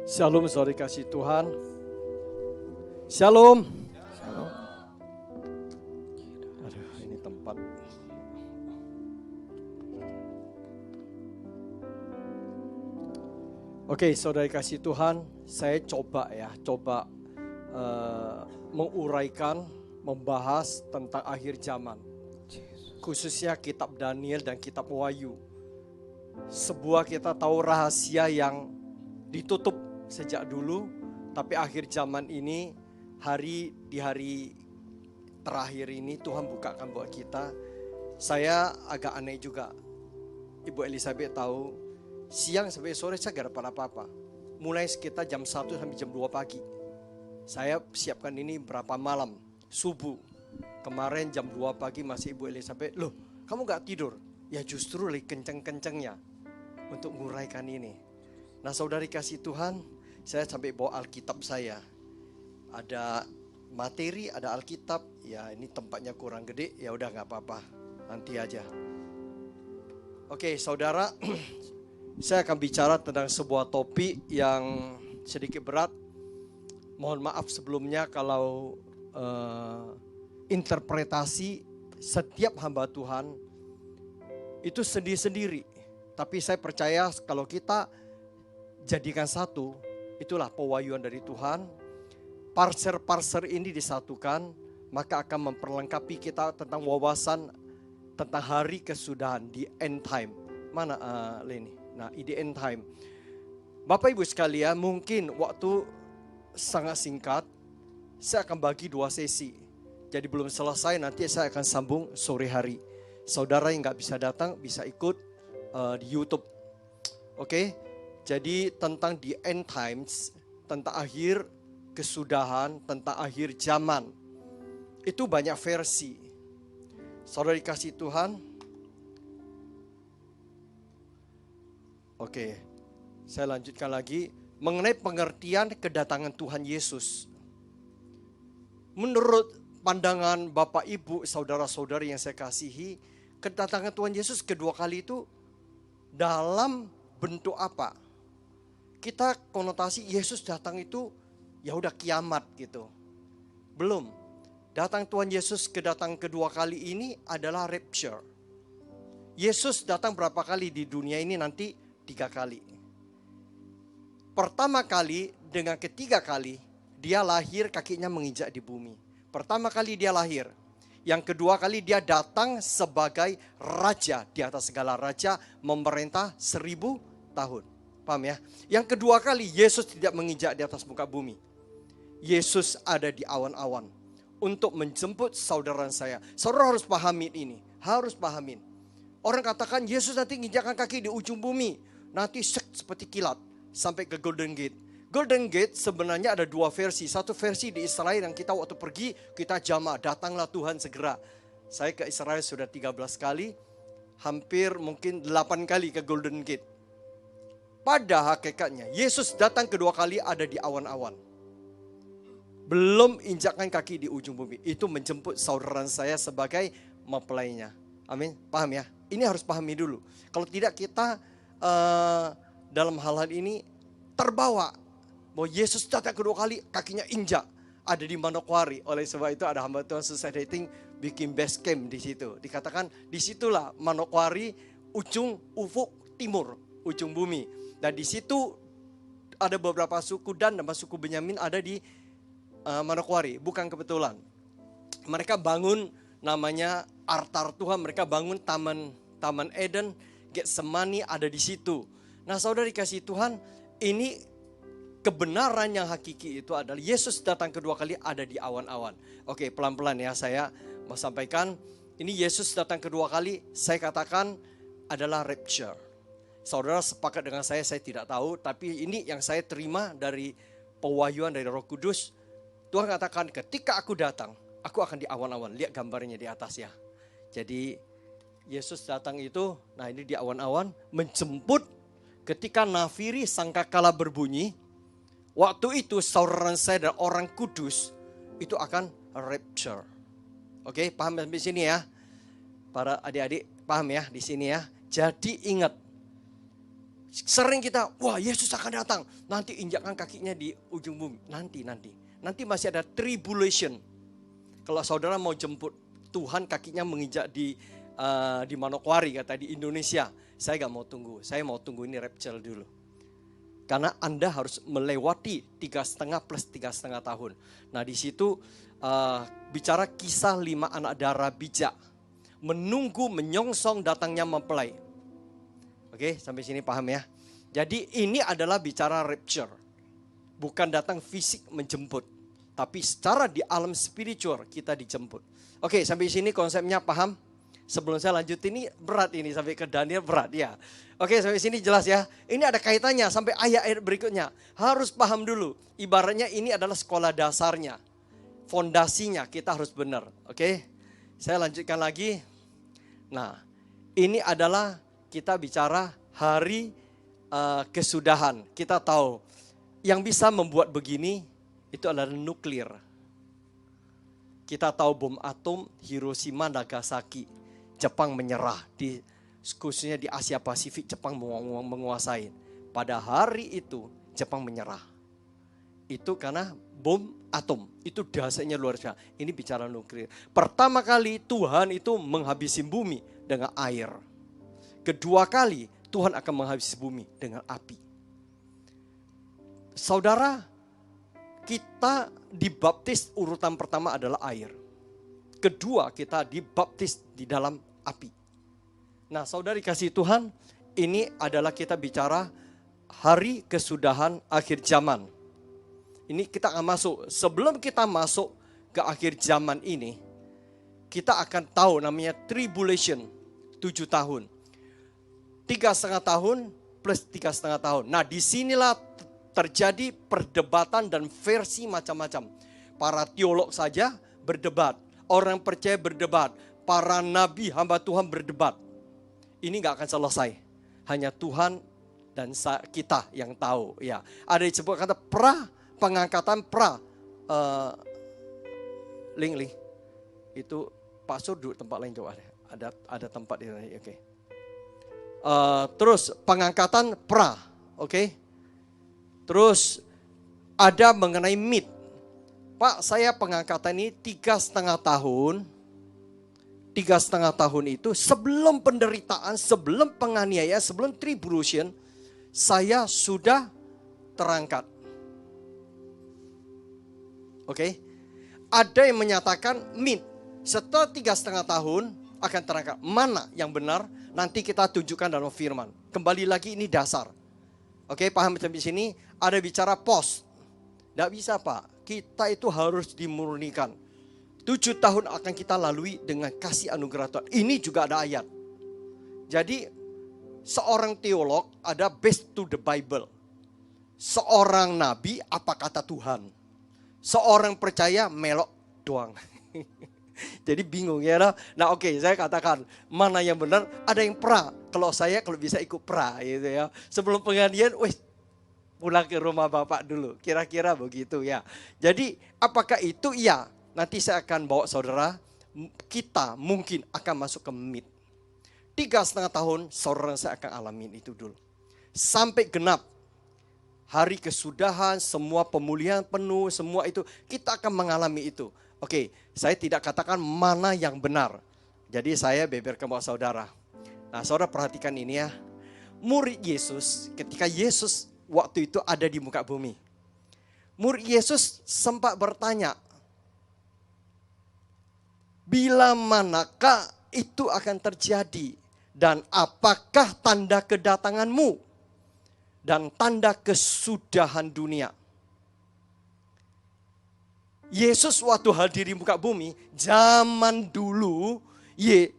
Shalom saudara kasih Tuhan. Shalom. Aduh, ini tempat. Oke, saudara kasih Tuhan, saya coba menguraikan, membahas tentang akhir zaman. Khususnya kitab Daniel dan kitab Wahyu. Sebuah kita tahu rahasia yang ditutup sejak dulu, tapi akhir zaman ini, di hari terakhir ini Tuhan bukakan buat kita. Saya agak aneh juga. Ibu Elizabeth tahu, siang sampai sore saya gak dapat apa-apa. Mulai sekitar jam 1 sampai jam 2 pagi. Saya siapkan ini berapa malam, subuh. Kemarin jam 2 pagi masih Ibu Elizabeth, loh kamu gak tidur? Ya justru lagi kenceng-kencengnya untuk menguraikan ini. Nah saudari kasih Tuhan, saya sampai bawa Alkitab saya. Ada materi, ada Alkitab. Ya ini tempatnya kurang gede, ya udah gak apa-apa, nanti aja. Oke saudara, saya akan bicara tentang sebuah topik yang sedikit berat. Mohon maaf sebelumnya kalau interpretasi setiap hamba Tuhan itu sendiri-sendiri. Tapi saya percaya kalau kita jadikan satu, itulah pewahyuan dari Tuhan. Parser-parser ini disatukan, maka akan memperlengkapi kita tentang wawasan tentang hari kesudahan di end time. Mana Leni? Nah, di end time. Bapak Ibu sekalian, mungkin waktu sangat singkat, saya akan bagi 2 sesi. Jadi belum selesai, nanti saya akan sambung sore hari. Saudara yang gak bisa datang, bisa ikut di YouTube. Oke? Jadi tentang the end times, tentang akhir kesudahan, tentang akhir zaman. Itu banyak versi. Saudara dikasih Tuhan. Oke, saya lanjutkan lagi. Mengenai pengertian kedatangan Tuhan Yesus. Menurut pandangan Bapak Ibu, saudara-saudari yang saya kasihi, kedatangan Tuhan Yesus kedua kali itu dalam bentuk apa? Kita konotasi Yesus datang itu ya udah kiamat gitu. Belum. Datang Tuhan Yesus kedatangan kedua kali ini adalah rapture. Yesus datang berapa kali di dunia ini nanti? 3 kali. Pertama kali dengan ketiga kali dia lahir kakinya menginjak di bumi. Pertama kali dia lahir. Yang kedua kali dia datang sebagai raja di atas segala raja, memerintah 1000 tahun. Paham ya? Yang kedua kali Yesus tidak menginjak di atas muka bumi. Yesus ada di awan-awan untuk menjemput saudara saya. Saudara harus pahamin ini, harus pahamin. Orang katakan Yesus nanti menginjakkan kaki di ujung bumi, nanti seperti kilat sampai ke Golden Gate. Golden Gate sebenarnya ada 2 versi. Satu versi di Israel yang kita waktu pergi, kita jamaah, datanglah Tuhan segera. Saya ke Israel sudah 13 kali, hampir mungkin 8 kali ke Golden Gate. Pada hakikatnya, Yesus datang kedua kali ada di awan-awan. Belum injakkan kaki di ujung bumi. Itu menjemput saudara saya sebagai mempelainya. Amin, paham ya? Ini harus pahami dulu. Kalau tidak kita dalam hal-hal ini terbawa. Bahwa Yesus datang kedua kali, kakinya injak. Ada di Manokwari. Oleh sebab itu ada hamba Tuhan Susah Dating bikin base camp di situ. Dikatakan disitulah Manokwari, ujung ufuk timur, ujung bumi. Dan di situ ada beberapa suku Dan dan suku Benyamin ada di Manokwari. Bukan kebetulan. Mereka bangun namanya altar Tuhan. Mereka bangun Taman Eden, Getsemani ada di situ. Nah saudara dikasih Tuhan, ini kebenaran yang hakiki itu adalah Yesus datang kedua kali ada di awan-awan. Oke, pelan-pelan ya saya mau sampaikan. Ini Yesus datang kedua kali, saya katakan adalah rapture. Saudara sepakat dengan saya tidak tahu. Tapi ini yang saya terima dari pewahyuan dari Roh Kudus. Tuhan katakan ketika aku datang, aku akan di awan-awan. Lihat gambarnya di atas ya. Jadi Yesus datang itu, nah ini di awan-awan, menjemput ketika nafiri sangkakala berbunyi. Waktu itu saudara saya dan orang kudus itu akan rapture. Oke, paham di sini ya? Para adik-adik paham ya di sini ya? Jadi ingat, Sering kita, wah Yesus akan datang. Nanti injakkan kakinya di ujung bumi. Nanti masih ada tribulation. Kalau saudara mau jemput Tuhan, kakinya menginjak di Manokwari, kata di Indonesia. Saya gak mau tunggu. Saya mau tunggu ini rapture dulu. Karena Anda harus melewati 3,5 plus 3,5 tahun. Nah di situ bicara kisah 5 anak darah bijak. Menunggu menyongsong datangnya mempelai. Oke, sampai sini paham ya. Jadi ini adalah bicara rapture. Bukan datang fisik menjemput. Tapi secara di alam spiritual kita dijemput. Oke, sampai sini konsepnya paham? Sebelum saya lanjut ini berat ini sampai ke Daniel berat ya. Oke, sampai sini jelas ya. Ini ada kaitannya sampai ayat-ayat berikutnya. Harus paham dulu. Ibaratnya ini adalah sekolah dasarnya. Fondasinya kita harus benar. Oke, saya lanjutkan lagi. Nah, ini adalah kita bicara hari kesudahan. Kita tahu yang bisa membuat begini itu adalah nuklir. Kita tahu bom atom Hiroshima, Nagasaki. Jepang menyerah, khususnya di Asia Pasifik Jepang menguasai. Pada hari itu Jepang menyerah. Itu karena bom atom, itu dahsyatnya luar biasa. Ini bicara nuklir. Pertama kali Tuhan itu menghabisi bumi dengan air. Kedua kali Tuhan akan menghabisi bumi dengan api. Saudara, kita dibaptis urutan pertama adalah air. Kedua, kita dibaptis di dalam api. Nah, saudari kasih Tuhan, ini adalah kita bicara hari kesudahan akhir zaman. Ini kita akan masuk. Sebelum kita masuk ke akhir zaman ini, kita akan tahu namanya tribulation, 7 tahun. 3,5 tahun plus 3,5 tahun. Nah, disinilah terjadi perdebatan dan versi macam-macam. Para teolog saja berdebat. Orang percaya berdebat, para nabi hamba Tuhan berdebat. Ini gak akan selesai. Hanya Tuhan dan kita yang tahu. Ya, ada disebut kata pengangkatan Link. Itu Pak Sur duduk tempat lain coba. Ada tempat di sana. Oke. Terus pengangkatan oke. Terus ada mengenai mid. Pak, saya pengangkatan ini 3,5 tahun. 3,5 tahun itu sebelum penderitaan, sebelum penganiayaan, sebelum tribulation, saya sudah terangkat. Oke. Ada yang menyatakan mid. Setelah 3,5 tahun akan terangkat. Mana yang benar? Nanti kita tunjukkan dalam firman. Kembali lagi ini dasar. Oke, paham sampai sini? Ada bicara post. Tidak bisa Pak. Kita itu harus dimurnikan. 7 tahun akan kita lalui dengan kasih anugerah Tuhan. Ini juga ada ayat. Jadi seorang teolog ada based to the Bible. Seorang nabi apa kata Tuhan. Seorang percaya melok doang. Jadi bingung ya. Nah oke, saya katakan mana yang benar, ada yang Kalau bisa ikut gitu ya. Sebelum pengajian, pulang ke rumah Bapak dulu. Kira-kira begitu ya. Jadi apakah itu? Iya. Nanti saya akan bawa saudara. Kita mungkin akan masuk ke mid. 3,5 tahun saudara saya akan alamin itu dulu. Sampai genap. Hari kesudahan, semua pemulihan penuh, semua itu. Kita akan mengalami itu. Oke, saya tidak katakan mana yang benar. Jadi saya beberkan bawa saudara. Nah saudara perhatikan ini ya. Murid Yesus, ketika Yesus waktu itu ada di muka bumi. Murid Yesus sempat bertanya, bila manakah itu akan terjadi? Dan apakah tanda kedatanganmu? Dan tanda kesudahan dunia. Yesus waktu hadir di muka bumi, zaman dulu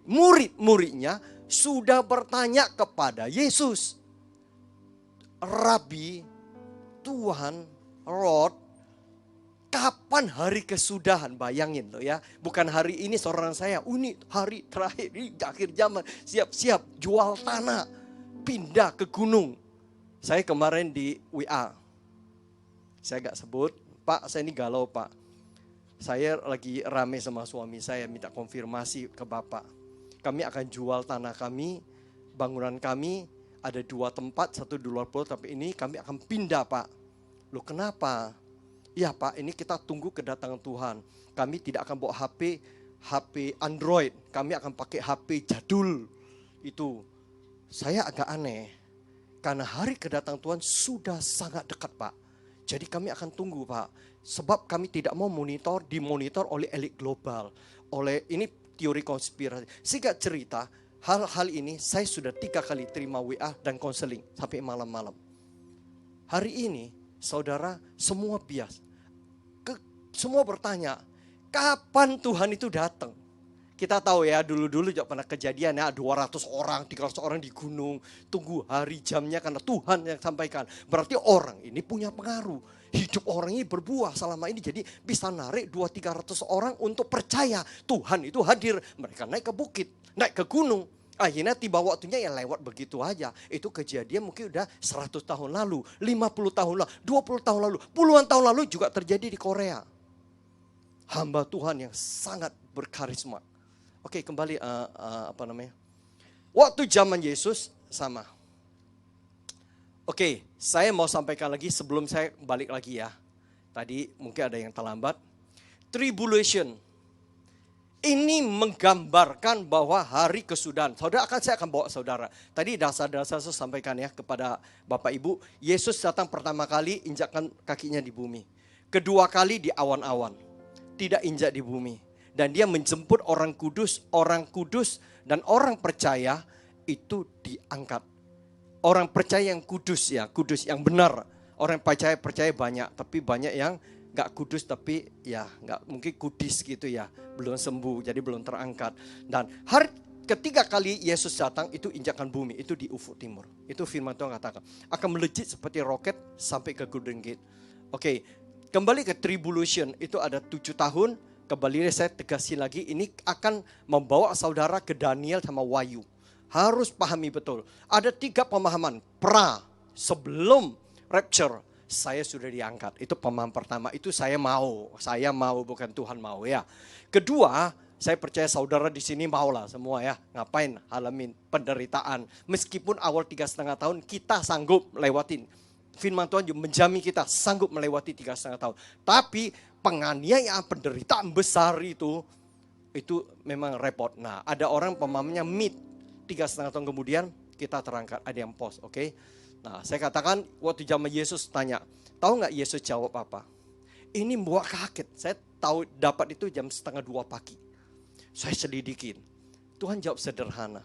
murid-muridnya sudah bertanya kepada Yesus. Rabi, Tuhan, Lord, kapan hari kesudahan? Bayangin loh ya. Bukan hari ini saudara saya, ini hari terakhir, ini akhir zaman. Siap-siap jual tanah, pindah ke gunung. Saya kemarin di WA. Saya gak sebut, Pak saya ini galau Pak. Saya lagi rame sama suami saya, minta konfirmasi ke Bapak. Kami akan jual tanah kami, bangunan kami, ada 2 tempat, satu di luar pulau, tapi ini kami akan pindah Pak. Loh kenapa? Ya Pak, ini kita tunggu kedatangan Tuhan. Kami tidak akan bawa HP Android, kami akan pakai HP jadul. Itu saya agak aneh, karena hari kedatangan Tuhan sudah sangat dekat Pak. Jadi kami akan tunggu Pak, sebab kami tidak mau dimonitor oleh elit global, oleh ini teori konspirasi. Singkat cerita, hal-hal ini saya sudah 3 kali terima WA dan konseling sampai malam-malam. Hari ini saudara semua bias. Semua bertanya, kapan Tuhan itu datang? Kita tahu ya, dulu-dulu juga pernah kejadian ya, 200 orang, 300 orang di gunung. Tunggu hari jamnya karena Tuhan yang sampaikan. Berarti orang ini punya pengaruh. Hidup orang ini berbuah selama ini. Jadi bisa narik 200-300 orang untuk percaya Tuhan itu hadir. Mereka naik ke bukit, naik ke gunung. Akhirnya tiba waktunya ya lewat begitu aja. Itu kejadian mungkin udah 100 tahun lalu, 50 tahun lalu, 20 tahun lalu, puluhan tahun lalu juga terjadi di Korea. Hamba Tuhan yang sangat berkarisma. Oke, kembali waktu zaman Yesus sama. Oke, saya mau sampaikan lagi sebelum saya balik lagi ya. Tadi mungkin ada yang terlambat. Tribulation. Ini menggambarkan bahwa hari kesudahan. Saya akan bawa saudara. Tadi dasar-dasar saya sampaikan ya kepada Bapak Ibu. Yesus datang pertama kali injakkan kakinya di bumi. Kedua kali di awan-awan. Tidak injak di bumi. Dan dia menjemput orang kudus dan orang percaya itu diangkat. Orang percaya yang kudus yang benar. Orang percaya banyak, tapi banyak yang gak kudus tapi ya gak mungkin kudis gitu ya. Belum sembuh, jadi belum terangkat. Dan hari ketiga kali Yesus datang itu injakan bumi, itu di ufuk timur. Itu firman Tuhan katakan. Akan melejit seperti roket sampai ke Golden Gate. Oke. Kembali ke tribulation, itu ada 7 tahun, kembali saya tegasin lagi, ini akan membawa saudara ke Daniel sama Wahyu. Harus pahami betul, ada 3 pemahaman, sebelum rapture, saya sudah diangkat. Itu pemahaman pertama, itu saya mau bukan Tuhan mau ya. Kedua, saya percaya saudara di sini maulah semua ya, ngapain alamin penderitaan. Meskipun awal 3,5 tahun kita sanggup lewatin. Firman Tuhan juga menjamin kita sanggup melewati 3,5 tahun. Tapi penganiayaan, penderitaan besar itu memang repot. Nah, ada orang pemahamannya 3,5 tahun kemudian kita terangkat, ada yang post, oke? Nah, saya katakan waktu zaman Yesus tanya, tahu nggak Yesus jawab apa? Ini membuat kaget. Saya tahu dapat itu jam 1:30 pagi. Saya selidikin. Tuhan jawab sederhana.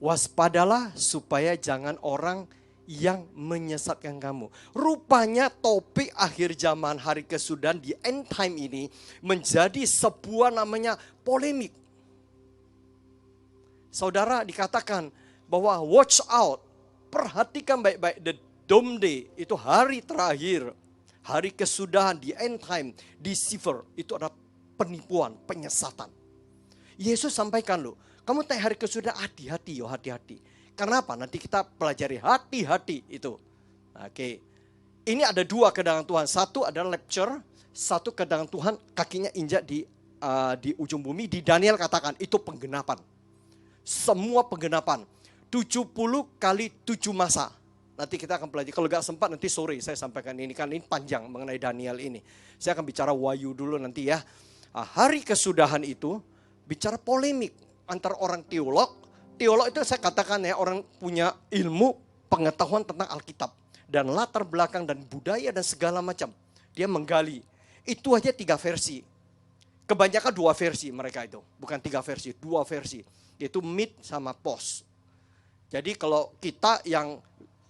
Waspadalah supaya jangan orang yang menyesatkan kamu. Rupanya topik akhir zaman hari kesudahan di end time ini menjadi sebuah namanya polemik. Saudara dikatakan bahwa watch out, perhatikan baik-baik, the doomsday itu hari terakhir, hari kesudahan di end time, deceiver itu adalah penipuan, penyesatan. Yesus sampaikan loh, kamu tanya hari kesudahan hati-hati yo, hati-hati. Kenapa? Nanti kita pelajari hati-hati itu. Oke. Ini ada 2 kedatangan Tuhan. Satu adalah rapture, satu kedatangan Tuhan kakinya injak di ujung bumi. Di Daniel katakan itu penggenapan. Semua penggenapan. 70 kali 7 masa. Nanti kita akan pelajari. Kalau gak sempat nanti sore saya sampaikan ini. Kan ini panjang mengenai Daniel ini. Saya akan bicara Wahyu dulu nanti ya. Hari kesudahan itu bicara polemik antara orang teolog. Teolog itu saya katakan ya, orang punya ilmu pengetahuan tentang Alkitab. Dan latar belakang dan budaya dan segala macam. Dia menggali. Itu aja 3 versi. Kebanyakan 2 versi mereka itu. Bukan 3 versi, 2 versi. Yaitu mid sama post. Jadi kalau kita yang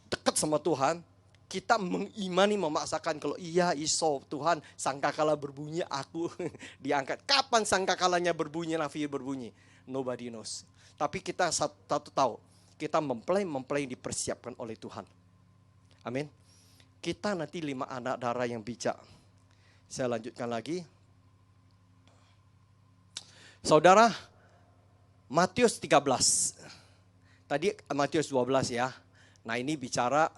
dekat sama Tuhan, kita mengimani, memaksakan kalau iya iso Tuhan sangkakala berbunyi aku diangkat. Kapan sangkakalanya berbunyi, nafi berbunyi? Nobody knows. Tapi kita satu tahu, kita mempelai dipersiapkan oleh Tuhan. Amin. Kita nanti 5 anak darah yang bijak. Saya lanjutkan lagi. Saudara, Matius 13. Tadi Matius 12 ya. Nah ini bicara,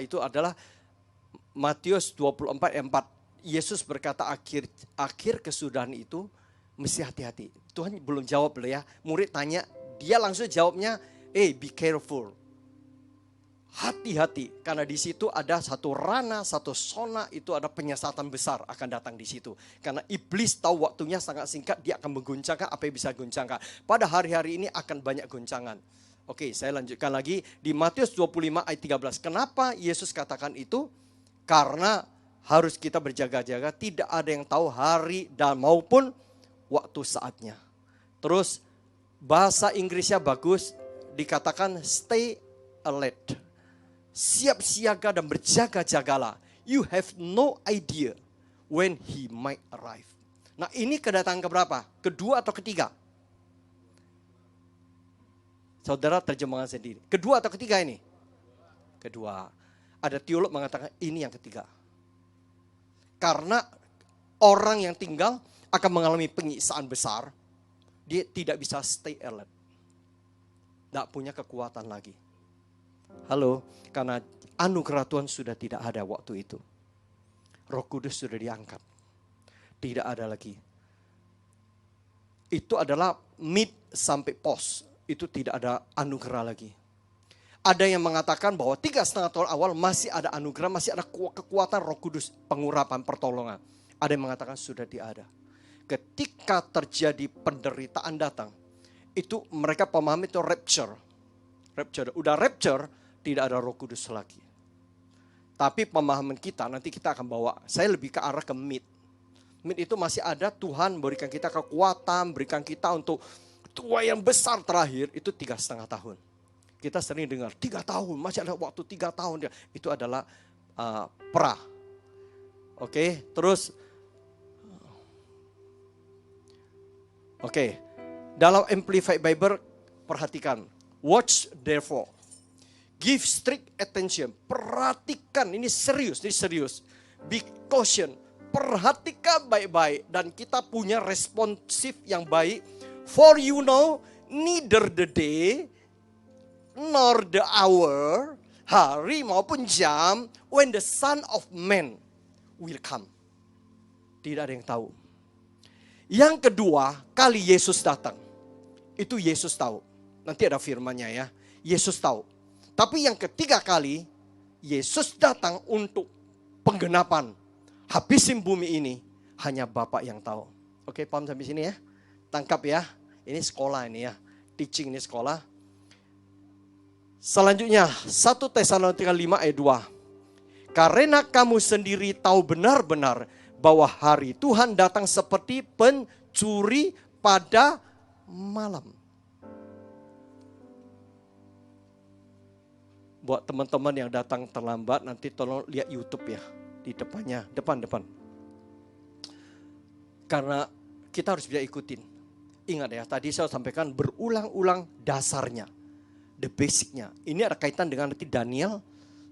itu adalah Matius 24 ayat 4. Yesus berkata akhir kesudahan itu mesti hati-hati. Tuhan belum jawab loh ya. Murid tanya, dia langsung jawabnya Be careful. Hati-hati, karena di situ ada satu rana, satu zona, itu ada penyesatan besar akan datang di situ. Karena iblis tahu waktunya sangat singkat, dia akan mengguncangkan apa yang bisa guncangkan. Pada hari-hari ini akan banyak guncangan. Oke, saya lanjutkan lagi di Matius 25 ayat 13. Kenapa Yesus katakan itu? Karena harus kita berjaga-jaga, tidak ada yang tahu hari dan maupun waktu saatnya. Terus bahasa Inggrisnya bagus, dikatakan stay alert. Siap siaga dan berjaga-jagalah. You have no idea when he might arrive. Nah, ini kedatangan keberapa? Kedua atau ketiga? Saudara terjemahkan sendiri. Kedua atau ketiga ini? Kedua. Ada teolog mengatakan ini yang ketiga. Karena orang yang tinggal akan mengalami penyiksaan besar. Dia tidak bisa stay alert. Tidak punya kekuatan lagi. Halo, karena anugerah Tuhan sudah tidak ada waktu itu. Roh Kudus sudah diangkat. Tidak ada lagi. Itu adalah mid sampai pos. Itu tidak ada anugerah lagi. Ada yang mengatakan bahwa 3,5 tahun awal masih ada anugerah, masih ada kekuatan Roh Kudus, pengurapan, pertolongan. Ada yang mengatakan sudah tidak ada. Ketika terjadi penderitaan datang, itu mereka pahami itu rapture. Udah rapture, tidak ada Roh Kudus lagi. Tapi pemahaman kita, nanti kita akan bawa, saya lebih ke arah ke mid. Mid itu masih ada, Tuhan berikan kita kekuatan, berikan kita untuk tua yang besar terakhir, itu 3,5 tahun. Kita sering dengar, 3 tahun, masih ada waktu 3 tahun. Itu adalah pra. Oke, terus. Oke, dalam Amplified Bible, perhatikan. Watch therefore. Give strict attention. Perhatikan, ini serius. Be caution. Perhatikan baik-baik. Dan kita punya responsif yang baik. For you know, neither the day, nor the hour, hari maupun jam, when the Son of Man will come. Tidak ada yang tahu. Yang kedua, kali Yesus datang. Itu Yesus tahu. Nanti ada firman-Nya ya. Yesus tahu. Tapi yang ketiga kali, Yesus datang untuk penggenapan. Habisin bumi ini, hanya Bapa yang tahu. Oke, paham sampai sini ya? Tangkap ya. Ini sekolah ini ya. Teaching ini sekolah. Selanjutnya, 1 Tesalonika 5 ayat 2. Karena kamu sendiri tahu benar-benar bahwa hari Tuhan datang seperti pencuri pada malam. Buat teman-teman yang datang terlambat, nanti tolong lihat YouTube ya. Di depannya, depan. Karena kita harus bisa ikutin. Ingat ya, tadi saya sampaikan berulang-ulang dasarnya. The basicnya. Ini ada kaitan dengan nanti Daniel,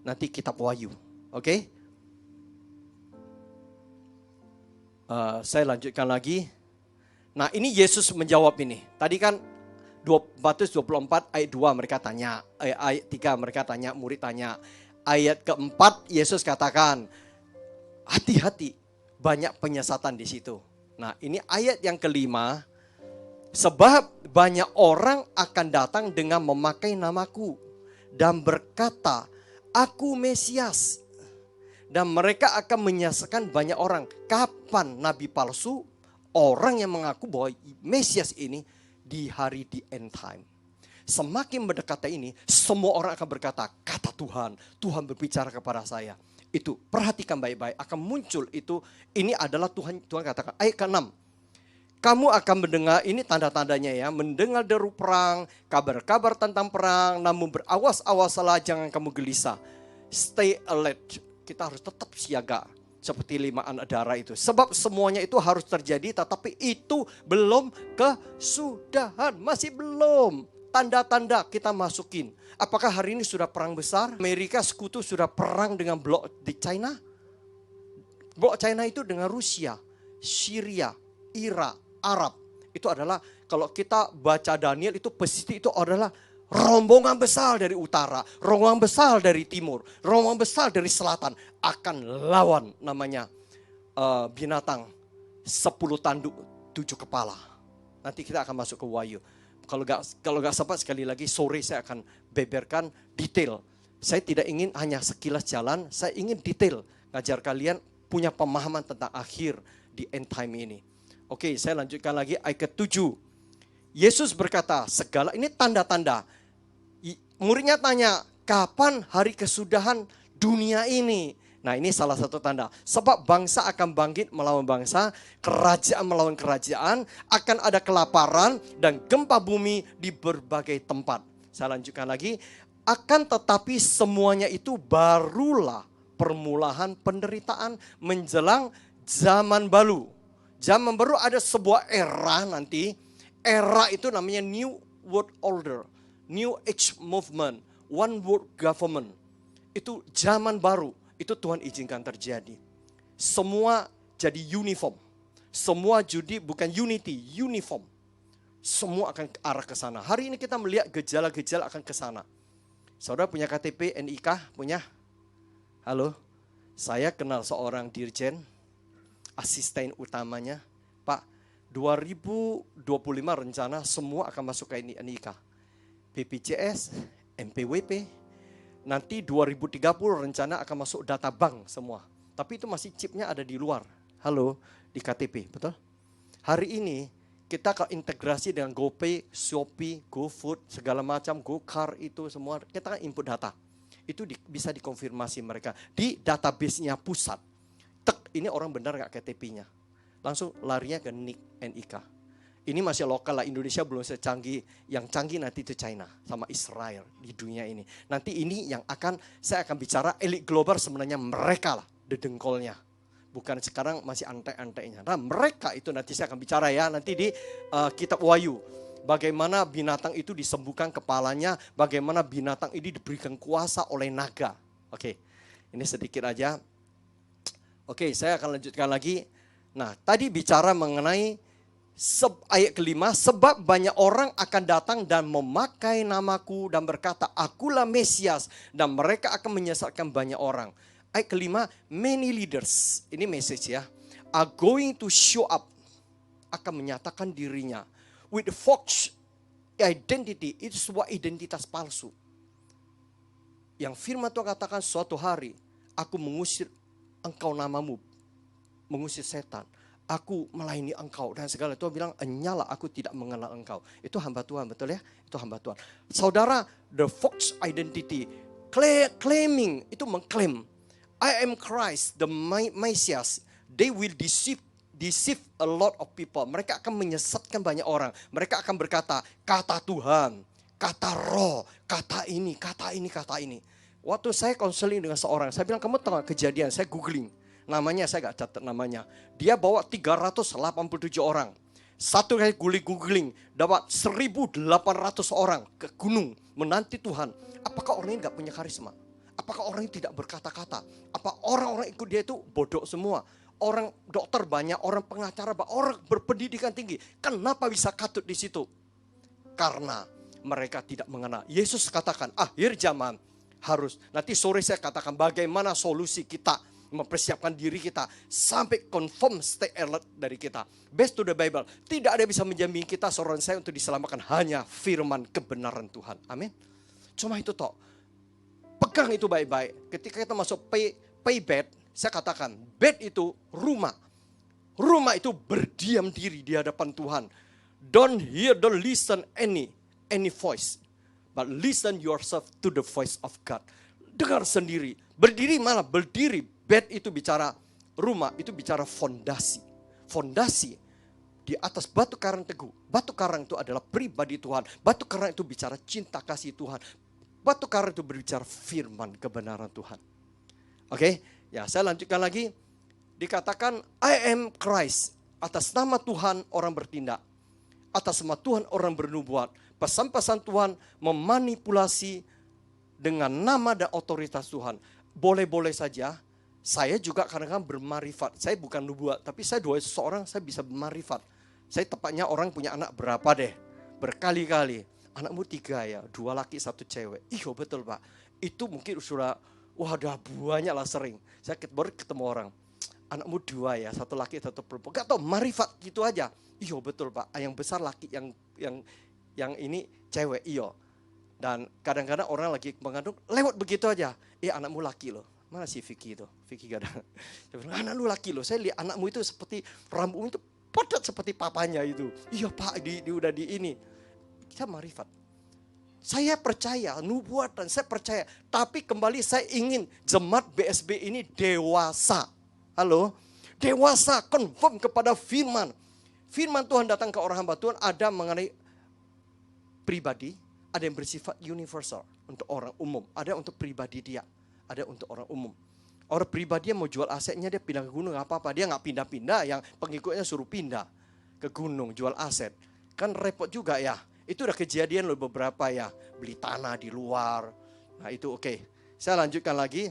nanti kitab Wahyu. Oke? Saya lanjutkan lagi. Nah, ini Yesus menjawab ini. Tadi kan Matius 24 ayat 2 mereka tanya. Ayat 3 mereka tanya, murid tanya. Ayat keempat Yesus katakan, hati-hati, banyak penyesatan di situ. Nah, ini ayat yang kelima. Sebab banyak orang akan datang dengan memakai namaku dan berkata, aku Mesias. Dan mereka akan menyesatkan banyak orang. Kapan nabi palsu? Orang yang mengaku bahwa Mesias ini di hari di end time. Semakin mendekati ini, semua orang akan berkata, kata Tuhan, Tuhan berbicara kepada saya. Itu perhatikan baik-baik, akan muncul itu. Ini adalah Tuhan katakan, ayat ke-6. Kamu akan mendengar, ini tanda-tandanya ya, mendengar deru perang, kabar-kabar tentang perang, namun berawas-awaslah, jangan kamu gelisah. Stay alert, kita harus tetap siaga. Seperti 5 anak darah itu. Sebab semuanya itu harus terjadi, tetapi itu belum kesudahan. Masih belum. Tanda-tanda kita masukin. Apakah hari ini sudah perang besar? Amerika sekutu sudah perang dengan blok di China? Blok China itu dengan Rusia, Syria, Irak, Arab. Itu adalah, kalau kita baca Daniel itu pasti itu adalah rombongan besar dari utara, rombongan besar dari timur, rombongan besar dari selatan akan lawan namanya binatang 10 tanduk 7 kepala. Nanti kita akan masuk ke Wahyu. Kalau nggak sempat, sekali lagi sore saya akan beberkan detail. Saya tidak ingin hanya sekilas jalan, saya ingin detail ngajar kalian punya pemahaman tentang akhir di end time ini. Oke, saya lanjutkan lagi ayat ke-7. Yesus berkata, segala ini tanda-tanda. Muridnya tanya, kapan hari kesudahan dunia ini? Nah, ini salah satu tanda. Sebab bangsa akan bangkit melawan bangsa, kerajaan melawan kerajaan, akan ada kelaparan dan gempa bumi di berbagai tempat. Saya lanjutkan lagi. Akan tetapi semuanya itu barulah permulaan penderitaan menjelang zaman baru. Zaman baru ada sebuah era nanti. Era itu namanya New World Order, New Age Movement, One World Government. Itu zaman baru. Itu Tuhan izinkan terjadi. Semua jadi uniform. Semua judi bukan unity, uniform. Semua akan arah ke sana. Hari ini kita melihat gejala-gejala akan ke sana. Saudara punya KTP NIK? Punya? Halo? Saya kenal seorang dirjen, asisten utamanya. Pak, 2025 rencana semua akan masuk ke NIK. BPJS, MPWP. Nanti 2030 rencana akan masuk data bank semua. Tapi itu masih chipnya ada di luar. Halo, di KTP, betul? Hari ini kita akan integrasi dengan GoPay, Shopee, GoFood, segala macam, GoCar itu semua. Kita akan input data. Itu bisa dikonfirmasi mereka. Di database-nya pusat. Tek, ini orang benar nggak KTP-nya. Langsung larinya ke NIK. Ini masih lokal lah, Indonesia belum secanggih. Yang canggih nanti itu China sama Israel di dunia ini. Nanti ini yang saya akan bicara elit global sebenarnya mereka lah, dedengkolnya. Bukan sekarang masih antek-anteknya. Nah mereka itu nanti saya akan bicara ya, nanti di kitab Wahyu. Bagaimana binatang itu disembuhkan kepalanya, bagaimana binatang ini diberikan kuasa oleh naga. Oke, ini sedikit aja. Oke, saya akan lanjutkan lagi. Nah tadi bicara mengenai ayat kelima, sebab banyak orang akan datang dan memakai namaku dan berkata, akulah Mesias, dan mereka akan menyesatkan banyak orang. Ayat kelima, many leaders, ini message ya, are going to show up, akan menyatakan dirinya with false identity. Itu sebuah identitas palsu. Yang firman Tuhan katakan, suatu hari aku mengusir engkau namamu, mengusir setan. Aku melayani engkau dan segala. Tuhan bilang, nyala aku tidak mengenal engkau. Itu hamba Tuhan, betul ya? Itu hamba Tuhan. Saudara, the false identity, claiming, itu mengklaim. I am Christ, the Messiah. They will deceive a lot of people. Mereka akan menyesatkan banyak orang. Mereka akan berkata, kata Tuhan, kata roh, kata ini, kata ini, kata ini. Waktu saya konseling dengan seorang, saya bilang, kamu tahu kejadian, saya googling. Namanya saya gak catat namanya. Dia bawa 387 orang. Satu kali googling dapat 1.800 orang ke gunung menanti Tuhan. Apakah orang ini gak punya karisma? Apakah orang ini tidak berkata-kata? Apa orang-orang ikut dia itu bodoh semua? Orang dokter banyak, orang pengacara banyak, orang berpendidikan tinggi. Kenapa bisa katut di situ? Karena mereka tidak mengenal. Yesus katakan akhir zaman harus. Nanti sore saya katakan bagaimana solusi kita mempersiapkan diri kita sampai confirm stay alert dari kita. Based to the Bible. Tidak ada yang bisa menjamin kita seorang saya untuk diselamatkan. Hanya firman kebenaran Tuhan. Amin. Cuma itu toh. Pegang itu baik-baik. Ketika kita masuk pay bed, saya katakan bed itu rumah. Rumah itu berdiam diri di hadapan Tuhan. Don't listen any voice. But listen yourself to the voice of God. Dengar sendiri. Berdiri malah berdiri. Bed itu bicara rumah, itu bicara fondasi. Fondasi di atas batu karang teguh. Batu karang itu adalah pribadi Tuhan. Batu karang itu bicara cinta kasih Tuhan. Batu karang itu berbicara firman kebenaran Tuhan. Oke, ya saya lanjutkan lagi. Dikatakan I am Christ. Atas nama Tuhan orang bertindak. Atas nama Tuhan orang bernubuat. Pesan-pesan Tuhan memanipulasi dengan nama dan otoritas Tuhan. Boleh-boleh saja. Saya juga kadang-kadang bermarifat. Saya bukan nubuat, tapi saya doa seseorang, saya bisa bermarifat. Saya tepatnya orang punya anak berapa deh? Berkali-kali. Anakmu 3 ya, 2 laki 1 cewek. Iya betul Pak. Itu mungkin sudah, wah udah banyak lah sering. Saya baru ketemu orang. Anakmu 2 ya, 1 laki 1 perempuan. Gak tau, marifat gitu aja. Iya betul Pak. Yang besar laki, yang yang ini cewek, iyo. Dan kadang-kadang orang lagi mengandung, lewat begitu aja. Anakmu laki loh. Mana si Vicky itu? Vicky gak ada. Dia bilang, anak lu laki loh. Saya lihat anakmu itu seperti, rambutmu itu padat seperti papanya itu. Iya Pak, udah di ini. Kita marifat. Saya percaya, nubuatan, saya percaya. Tapi kembali saya ingin jemaat BSB ini dewasa. Halo? Dewasa, confirm kepada firman. Firman Tuhan datang ke orang hamba Tuhan, ada mengenai pribadi, ada yang bersifat universal untuk orang umum, ada untuk pribadi dia, ada untuk orang umum. Orang pribadi yang mau jual asetnya dia pindah ke gunung nggak apa-apa, dia nggak pindah-pindah, yang pengikutnya suruh pindah ke gunung jual aset, kan repot juga ya. Itu udah kejadian loh beberapa ya, beli tanah di luar. Nah itu oke. Saya lanjutkan lagi.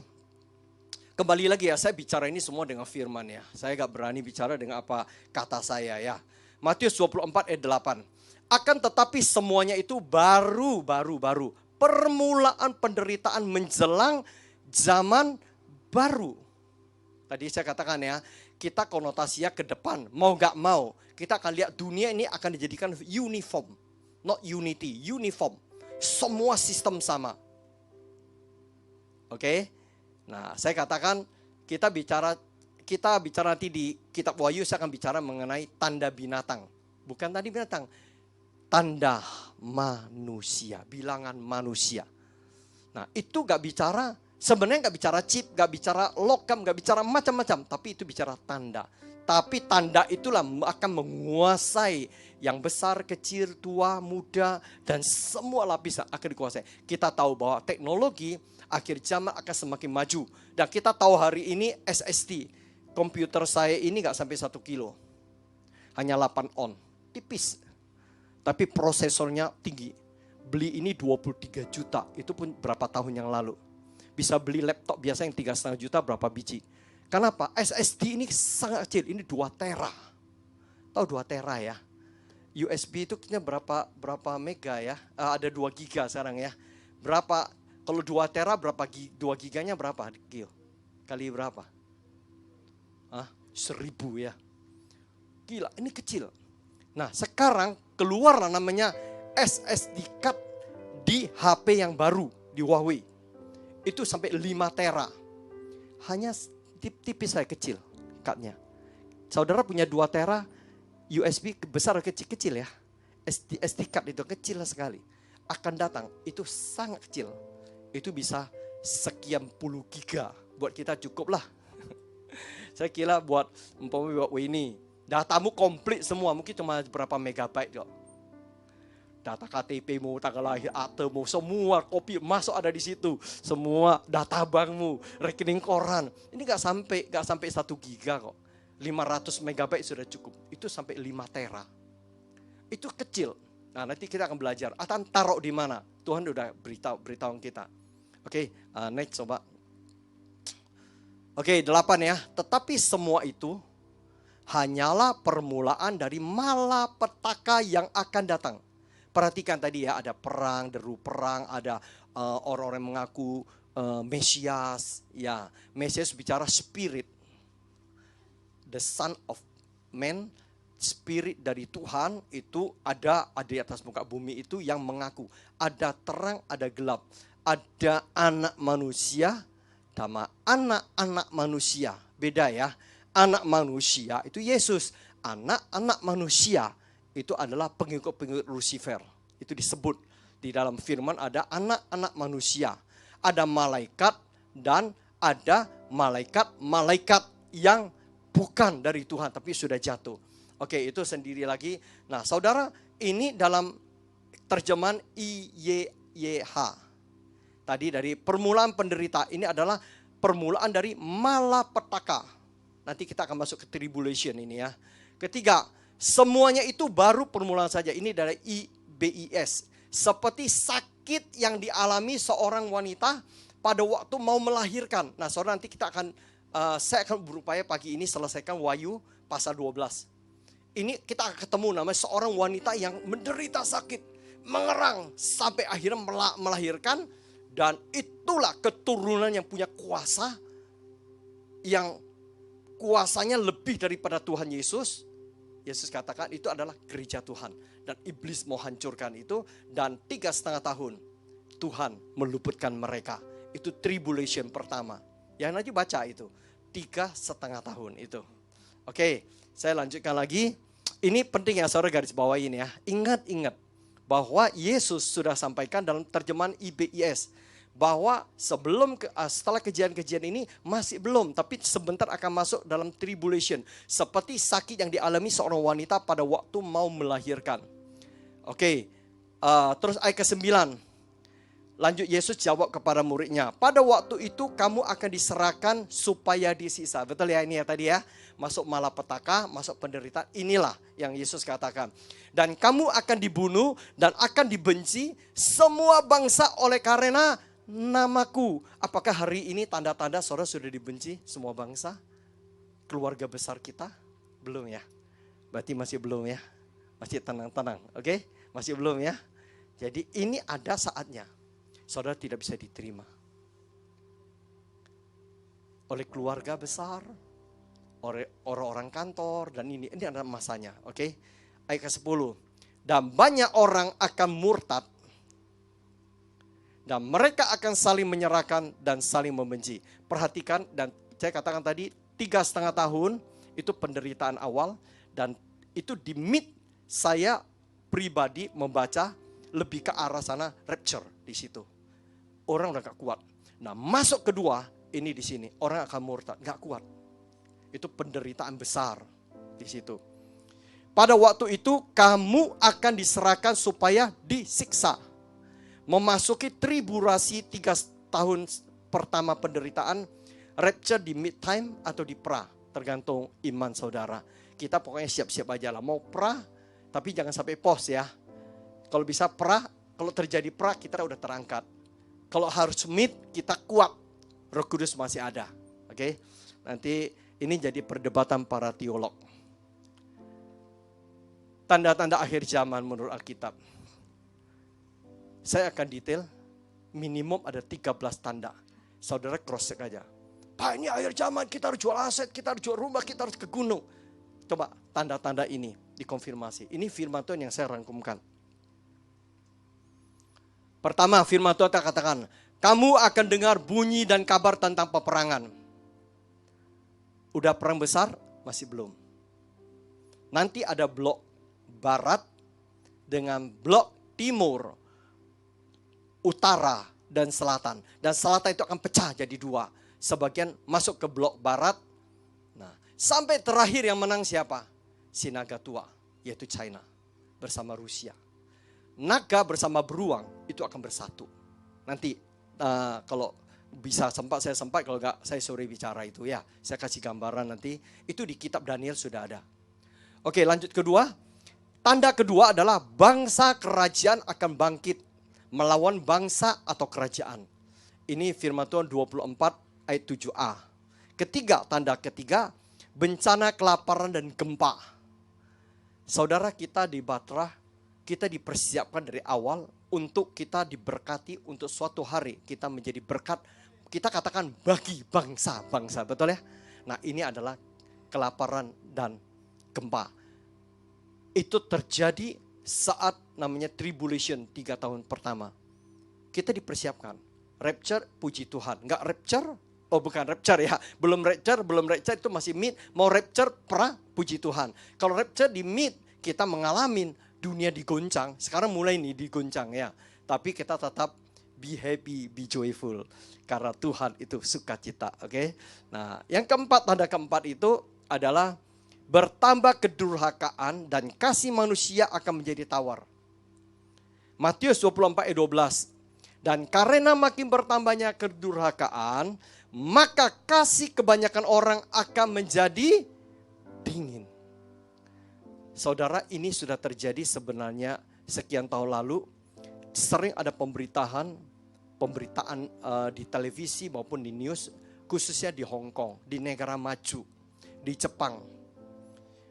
Kembali lagi ya, saya bicara ini semua dengan firman ya. Saya gak berani bicara dengan apa kata saya ya. Matius 24 ayat 8. Akan tetapi semuanya itu baru. Permulaan penderitaan menjelang zaman baru. Tadi saya katakan ya, kita konotasinya ke depan. Mau gak mau, kita akan lihat dunia ini akan dijadikan uniform. Not unity, uniform. Semua sistem sama. Oke? Nah, saya katakan kita bicara nanti di kitab Wahyu, saya akan bicara mengenai tanda binatang. Bukan tadi binatang, tanda manusia, bilangan manusia. Nah, itu gak bicara, sebenarnya gak bicara chip, gak bicara logam, gak bicara macam-macam. Tapi itu bicara tanda. Tapi tanda itulah akan menguasai yang besar, kecil, tua, muda, dan semua lapisan akan dikuasai. Kita tahu bahwa teknologi akhir zaman akan semakin maju. Dan kita tahu hari ini SSD, komputer saya ini gak sampai 1 kilo. Hanya 8 on, tipis. Tapi prosesornya tinggi. Beli ini 23 juta, itu pun berapa tahun yang lalu. Bisa beli laptop biasa yang 3,5 juta berapa biji. Kenapa? SSD ini sangat kecil, ini 2 tera. Tahu 2 tera ya? USB itu berapa mega ya? Ada 2 giga sekarang ya. Berapa? Kalau 2 tera berapa 2 giganya berapa? Kali berapa? 1000 ya. Gila, ini kecil. Nah, sekarang keluar namanya SSD card di HP yang baru di Huawei. Itu sampai 5 tera. Hanya tipis saya kecil cardnya. Saudara punya 2 tera USB besar kecil ya. SD card itu kecil sekali. Akan datang, itu sangat kecil. Itu bisa sekian puluh giga. Buat kita cukup lah. Saya kira buat ini datamu komplit semua, mungkin cuma berapa megabyte kok. Data KTP-mu, tanggal lahir, akte-mu, semua kopi masuk ada di situ. Semua data bankmu, rekening koran. Ini gak sampai 1 giga kok. 500 megabyte sudah cukup. Itu sampai 5 tera. Itu kecil. Nah, nanti kita akan belajar. Akan taruh di mana? Tuhan udah beritahu kita. Oke, next coba. Oke, 8 ya. Tetapi semua itu hanyalah permulaan dari malapetaka yang akan datang. Perhatikan tadi ya, ada perang, deru perang, ada orang-orang yang mengaku Mesias. Ya, Mesias bicara spirit. The Son of Man, spirit dari Tuhan itu ada di atas muka bumi itu yang mengaku. Ada terang, ada gelap. Ada anak manusia sama anak-anak manusia. Beda ya. Anak manusia itu Yesus. Anak-anak manusia itu adalah pengikut-pengikut Lucifer. Itu disebut di dalam firman ada anak-anak manusia. Ada malaikat dan ada malaikat-malaikat yang bukan dari Tuhan tapi sudah jatuh. Oke, itu sendiri lagi. Nah, saudara, ini dalam terjemahan IYYH. Tadi dari permulaan penderita, ini adalah permulaan dari malapetaka. Nanti kita akan masuk ke tribulation ini ya. Ketiga, semuanya itu baru permulaan saja. Ini dari IBIS. Seperti sakit yang dialami seorang wanita pada waktu mau melahirkan. Nah, saudara, nanti saya akan berupaya pagi ini selesaikan Wahyu pasal 12. Ini kita akan ketemu namanya seorang wanita yang menderita sakit, mengerang sampai akhirnya melahirkan. Dan itulah keturunan yang punya kuasa, yang kuasanya lebih daripada Tuhan Yesus. Yesus katakan itu adalah gereja Tuhan. dan iblis mau hancurkan itu. Dan 3,5 tahun Tuhan meluputkan mereka. Itu tribulation pertama. Yang nanti baca itu 3,5 tahun itu. Oke, saya lanjutkan lagi. Ini penting ya saudara garis bawahi ini ya. Ingat bahwa Yesus sudah sampaikan dalam terjemahan IBIS bahwa setelah kejadian-kejadian ini masih belum, tapi sebentar akan masuk dalam tribulation, seperti sakit yang dialami seorang wanita pada waktu mau melahirkan. Oke, terus ayat ke-9. Lanjut, Yesus jawab kepada muridnya, pada waktu itu kamu akan diserahkan supaya disiksa. Betul ya ini ya tadi ya. Masuk malapetaka, masuk penderitaan. Inilah yang Yesus katakan. Dan kamu akan dibunuh dan akan dibenci semua bangsa oleh karena namaku. Apakah hari ini tanda-tanda saudara sudah dibenci semua bangsa? Keluarga besar kita? Belum ya. Berarti masih belum ya. Masih tenang-tenang. Oke? Masih belum ya. Jadi ini ada saatnya. Saudara tidak bisa diterima oleh keluarga besar, oleh orang-orang kantor, dan ini ada masanya. Oke? Ayat ke-10. Dan banyak orang akan murtad, dan mereka akan saling menyerahkan dan saling membenci. Perhatikan, dan saya katakan tadi 3,5 tahun itu penderitaan awal, dan itu di mid saya pribadi membaca lebih ke arah sana rapture di situ. Orang udah gak kuat. Nah, masuk kedua ini di sini orang akan murtad, gak kuat. Itu penderitaan besar di situ. Pada waktu itu kamu akan diserahkan supaya disiksa. Memasuki tribulasi 3 tahun pertama penderitaan, rapture di mid time atau di pra, tergantung iman saudara. Kita pokoknya siap-siap aja lah. Mau pra, tapi jangan sampai pos ya. Kalau bisa pra, kalau terjadi pra kita udah terangkat. Kalau harus mid, kita kuat. Roh Kudus masih ada. Oke? Nanti ini jadi perdebatan para teolog. Tanda-tanda akhir zaman menurut Alkitab. Saya akan detail, minimum ada 13 tanda. Saudara cross check aja. Pak, ini akhir zaman, kita harus jual aset, kita harus jual rumah, kita harus ke gunung. Coba tanda-tanda ini dikonfirmasi. Ini firman Tuhan yang saya rangkumkan. Pertama, firman Tuhan katakan, kamu akan dengar bunyi dan kabar tentang peperangan. Udah perang besar? Masih belum. Nanti ada blok barat dengan blok timur, utara, dan selatan. Dan selatan itu akan pecah jadi 2. Sebagian masuk ke blok barat. Nah, sampai terakhir yang menang siapa? Si naga tua, yaitu China bersama Rusia. Naga bersama beruang itu akan bersatu. Nanti kalau bisa sempat saya sempat, kalau enggak saya sore bicara itu ya. Saya kasih gambaran nanti. Itu di kitab Daniel sudah ada. Oke, lanjut kedua. Tanda kedua adalah bangsa kerajaan akan bangkit melawan bangsa atau kerajaan. Ini firman Tuhan 24 ayat 7a. Ketiga, tanda ketiga, bencana kelaparan dan gempa. Saudara, kita di Batra, kita dipersiapkan dari awal untuk kita diberkati untuk suatu hari kita menjadi berkat. Kita katakan bagi bangsa-bangsa, betul ya? Nah, ini adalah kelaparan dan gempa. Itu terjadi saat namanya tribulation 3 tahun pertama. Kita dipersiapkan. Rapture, puji Tuhan. Enggak rapture? Oh, bukan rapture ya. Belum rapture itu masih mid. Mau rapture pra, puji Tuhan. Kalau rapture di mid, kita mengalami dunia digoncang. Sekarang mulai nih digoncang ya. Tapi kita tetap be happy, be joyful. Karena Tuhan itu sukacita. Oke? Nah, yang keempat, tanda keempat itu adalah bertambah kedurhakaan dan kasih manusia akan menjadi tawar. Matius 24 ayat 12. Dan karena makin bertambahnya kedurhakaan, maka kasih kebanyakan orang akan menjadi dingin. Saudara, ini sudah terjadi sebenarnya sekian tahun lalu. Sering ada pemberitaan di televisi maupun di news, khususnya di Hong Kong, di negara maju, di Jepang.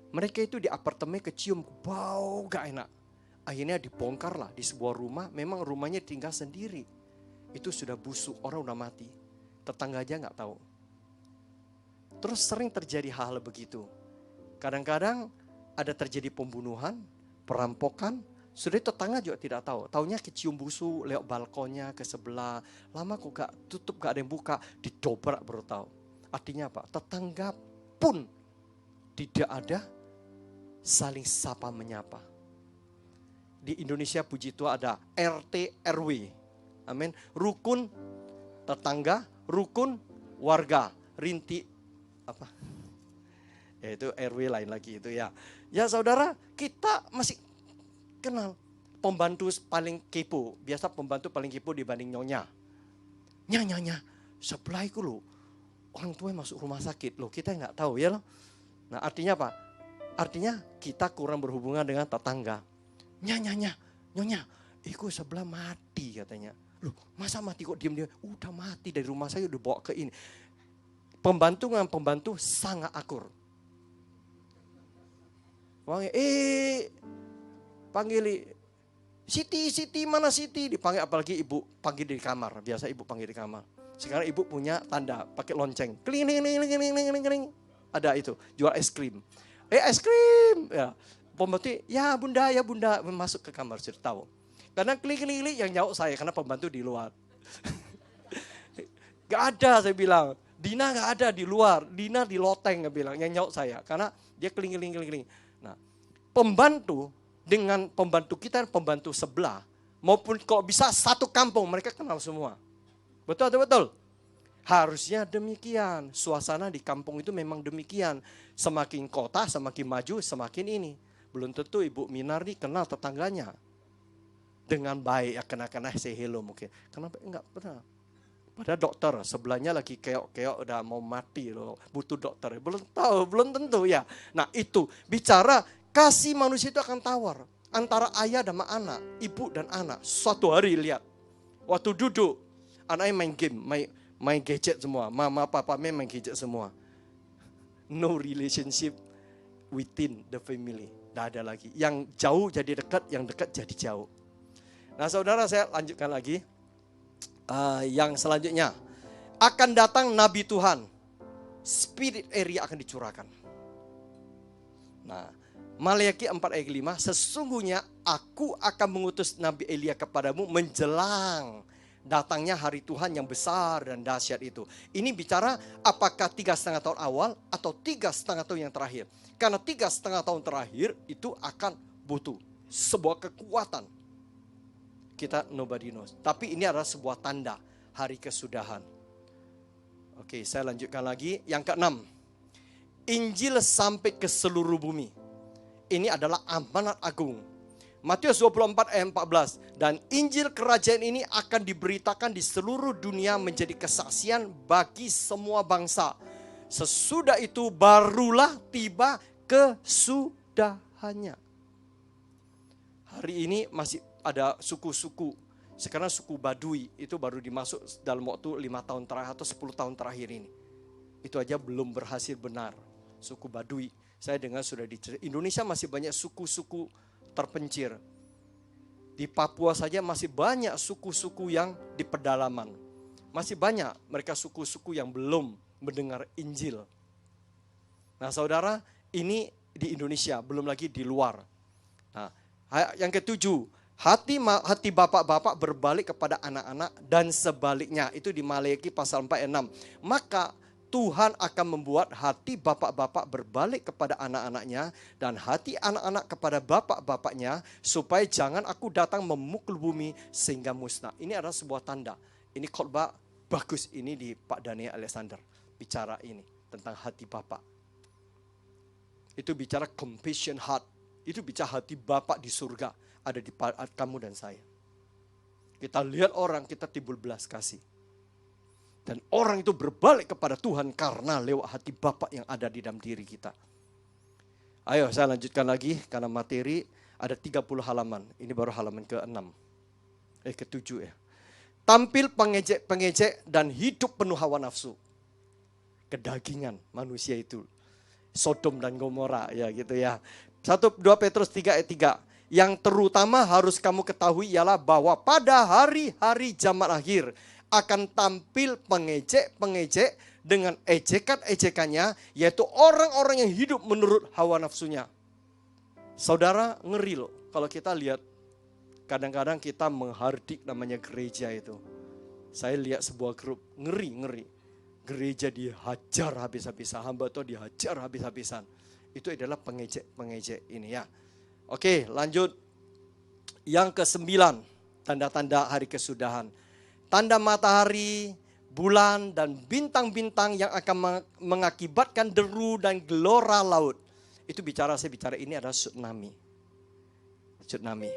Mereka itu di apartemen kecium bau gak enak. Akhirnya dibongkar lah di sebuah rumah. Memang rumahnya tinggal sendiri. Itu sudah busuk, orang udah mati. Tetangga aja gak tahu. Terus sering terjadi hal begitu. Kadang-kadang ada terjadi pembunuhan, perampokan. Sudah tetangga juga tidak tahu. Taunya kecium busuk lewat balkonnya ke sebelah. Lama kok gak tutup, gak ada yang buka. Didobrak baru tahu. Artinya apa? Tetangga pun tidak ada saling sapa menyapa. Di Indonesia puji Tuhan ada RT RW. Amin. Rukun tetangga, rukun warga. Rinti apa? Ya itu RW lain lagi itu ya. Ya saudara, kita masih kenal pembantu paling kepo. Biasa pembantu paling kepo dibanding nyonya. Nyonya, sebelah itu loh. Orang tua masuk rumah sakit loh, kita nggak tahu ya loh. Nah artinya apa? Artinya kita kurang berhubungan dengan tetangga. Nyonya, iku sebelah mati katanya. Loh masa mati kok diam-diam? Udah mati dari rumah saya udah bawa ke ini. Pembantu dengan pembantu sangat akur. Panggil Siti, mana Siti? Dipanggil, apalagi ibu panggil di kamar. Biasa ibu panggil di kamar. Sekarang ibu punya tanda pakai lonceng. Kling. Ada itu, jual es krim. Es krim. Ya. Pembantu, ya bunda, masuk ke kamar sudah tahu. Karena kling yang nyaut saya karena pembantu di luar. Gak ada saya bilang. Dina gak ada di luar. Dina di loteng saya bilang yang nyaut saya karena dia kling. Nah, pembantu dengan pembantu kita dan pembantu sebelah, maupun kalau bisa satu kampung, mereka kenal semua. Betul. Harusnya demikian. Suasana di kampung itu memang demikian. Semakin kota, semakin maju, semakin ini. Belum tentu Ibu Minar nih kenal tetangganya. Dengan baik, ya kena say hello mungkin. Kenapa? Enggak pernah. Pada dokter, sebelahnya lagi keok udah mau mati loh. Butuh dokter. Belum tahu, belum tentu ya. Nah itu, bicara kasih manusia itu akan tawar. Antara ayah dan anak, ibu dan anak. Suatu hari lihat. Waktu duduk, anaknya main game, main gadget semua. Mama, papa main gadget semua. No relationship within the family. Tidak ada lagi. Yang jauh jadi dekat, yang dekat jadi jauh. Nah saudara, saya lanjutkan lagi. Yang selanjutnya. Akan datang Nabi Tuhan. Spirit Elia akan dicurahkan. Nah, Maleakhi 4 ayat 5, sesungguhnya aku akan mengutus Nabi Elia kepadamu menjelang datangnya hari Tuhan yang besar dan dahsyat itu. Ini bicara apakah 3,5 tahun awal atau 3,5 tahun yang terakhir. Karena 3,5 tahun terakhir itu akan butuh sebuah kekuatan. Kita nobody knows. Tapi ini adalah sebuah tanda hari kesudahan. Oke, saya lanjutkan lagi. Yang ke-6. Injil sampai ke seluruh bumi. Ini adalah amanat agung. Matius 24 ayat 14. Dan Injil kerajaan ini akan diberitakan di seluruh dunia menjadi kesaksian bagi semua bangsa. Sesudah itu barulah tiba kesudahannya. Hari ini masih ada suku-suku. Sekarang suku Baduy itu baru dimasuk dalam waktu 5 tahun terakhir atau 10 tahun terakhir ini. Itu aja belum berhasil benar. Suku Baduy. Saya dengar sudah diceritakan. Indonesia masih banyak suku-suku terpencil. Di Papua saja masih banyak suku-suku yang di pedalaman. Masih banyak mereka suku-suku yang belum mendengar Injil. Nah saudara, ini di Indonesia, belum lagi di luar. Nah, yang ketujuh. Hati bapak-bapak berbalik kepada anak-anak dan sebaliknya. Itu di Maleakhi pasal 4 ayat 6. Maka Tuhan akan membuat hati bapak-bapak berbalik kepada anak-anaknya dan hati anak-anak kepada bapak-bapaknya supaya jangan aku datang memukul bumi sehingga musnah. Ini adalah sebuah tanda. Ini khotbah bagus ini di Pak Daniel Alexander. Bicara ini tentang hati bapak. Itu bicara compassion heart. Itu bicara hati bapak di surga. Ada di kamu dan saya. Kita lihat orang, kita timbul belas kasih. Dan orang itu berbalik kepada Tuhan karena lewat hati Bapa yang ada di dalam diri kita. Ayo saya lanjutkan lagi karena materi ada 30 halaman. Ini baru halaman ke-6. Ke-7 ya. Tampil pengejek dan hidup penuh hawa nafsu. Kedagingan manusia itu. Sodom dan Gomora ya gitu ya. 2 Petrus 3 ayat 3. Yang terutama harus kamu ketahui ialah bahwa pada hari-hari zaman akhir akan tampil pengejek-pengejek dengan ejekan-ejekannya, yaitu orang-orang yang hidup menurut hawa nafsunya. Saudara ngeri loh. kalau kita lihat, kadang-kadang kita menghardik namanya gereja itu. Saya lihat sebuah grup, ngeri. Gereja dihajar habis-habisan, hamba Tuhan dihajar habis-habisan. Itu adalah pengejek ini ya. Oke, lanjut. Yang ke-9, tanda-tanda hari kesudahan. Tanda matahari, bulan, dan bintang-bintang yang akan mengakibatkan deru dan gelora laut. Itu saya bicara ini adalah tsunami. Tsunami.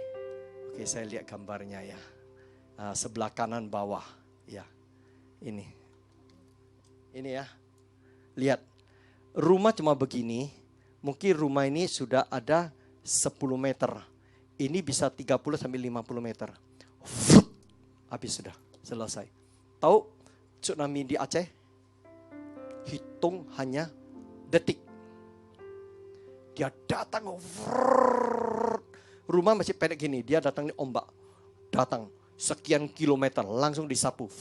Oke, saya lihat gambarnya ya. Sebelah kanan bawah. Ya, ini ya. Lihat, rumah cuma begini. Mungkin rumah ini sudah ada 10 meter. Ini bisa 30 sampai 50 meter. Habis sudah, selesai. Tahu tsunami di Aceh? Hitung hanya detik. Dia datang, rumah masih pendek gini. Dia datang di ombak. Datang sekian kilometer, langsung disapu.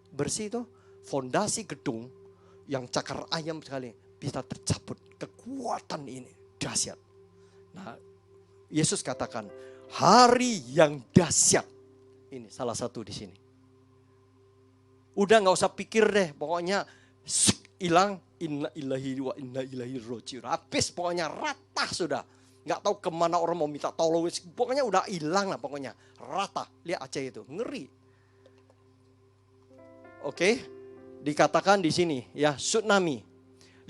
Bersih itu. Fondasi gedung yang cakar ayam sekali bisa tercabut. Kekuatan ini dahsyat. Nah, Yesus katakan hari yang dahsyat. Ini salah satu di sini. Udah nggak usah pikir deh, pokoknya hilang. Inna ilahi wa inna ilahi rojiun. Habis pokoknya rata sudah. Nggak tahu kemana orang mau minta tolong. Pokoknya udah hilang lah pokoknya. Rata. Lihat Aceh itu, ngeri. Oke. Dikatakan di sini ya, tsunami.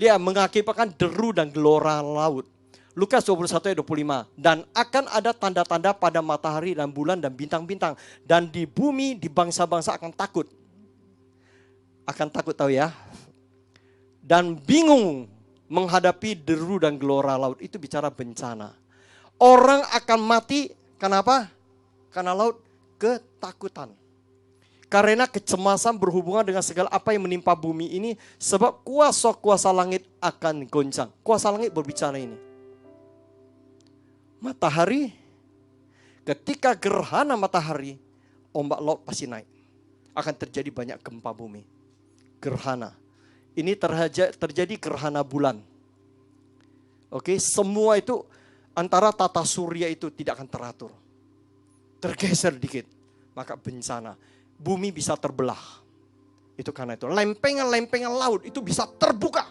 Dia mengakibatkan deru dan gelora laut. Lukas 21 ayat 25. Dan akan ada tanda-tanda pada matahari dan bulan dan bintang-bintang. Dan di bumi, di bangsa-bangsa akan takut. Akan takut, tahu ya. Dan bingung menghadapi deru dan gelora laut. Itu bicara bencana. Orang akan mati, kenapa? Karena laut ketakutan. Karena kecemasan berhubungan dengan segala apa yang menimpa bumi ini. Sebab kuasa-kuasa langit akan goncang. Kuasa langit berbicara ini. Matahari, ketika gerhana matahari, ombak laut pasti naik. Akan terjadi banyak gempa bumi. Gerhana. Ini terjadi gerhana bulan. Oke, semua itu antara tata surya itu tidak akan teratur. Tergeser dikit. Maka bencana. Bumi bisa terbelah. Itu karena itu. Lempengan-lempengan laut itu bisa terbuka.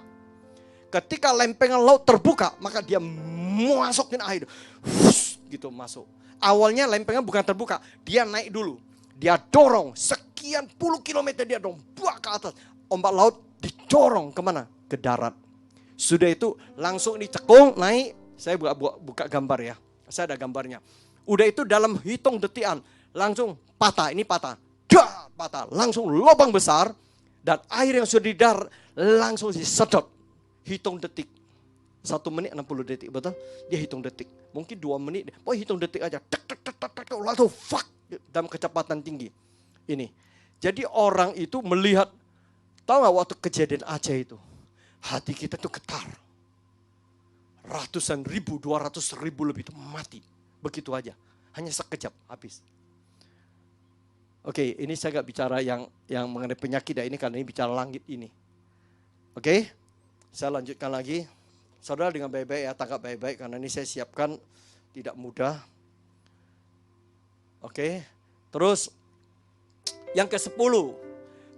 Ketika lempengan laut terbuka, maka dia masukin air. Gitu masuk. Awalnya lempengan bukan terbuka. Dia naik dulu. Dia dorong. Sekian puluh kilometer dia dorong. Buat ke atas. Ombak laut didorong kemana? Ke darat. Sudah itu langsung dicekung, naik. Saya buka gambar ya. Saya ada gambarnya. Udah itu dalam hitung detikan. Langsung patah. Ini patah. Patah, langsung lubang besar dan air yang sudah di darat langsung disedot. Hitung detik. 1 menit 60 detik, betul? Dia hitung detik. Mungkin 2 menit, hitung detik aja. Langsung dalam kecepatan tinggi. Ini. Jadi orang itu melihat, tahu nggak waktu kejadian Aceh itu? Hati kita itu getar. Ratusan ribu, 200 ribu lebih itu mati. Begitu aja. Hanya sekejap habis. Oke, ini saya nggak bicara yang mengenai penyakit ya, ini karena ini bicara langit ini. Oke, saya lanjutkan lagi. Saudara dengan baik-baik ya, tangkap baik-baik karena ini saya siapkan tidak mudah. Oke, terus yang ke-10,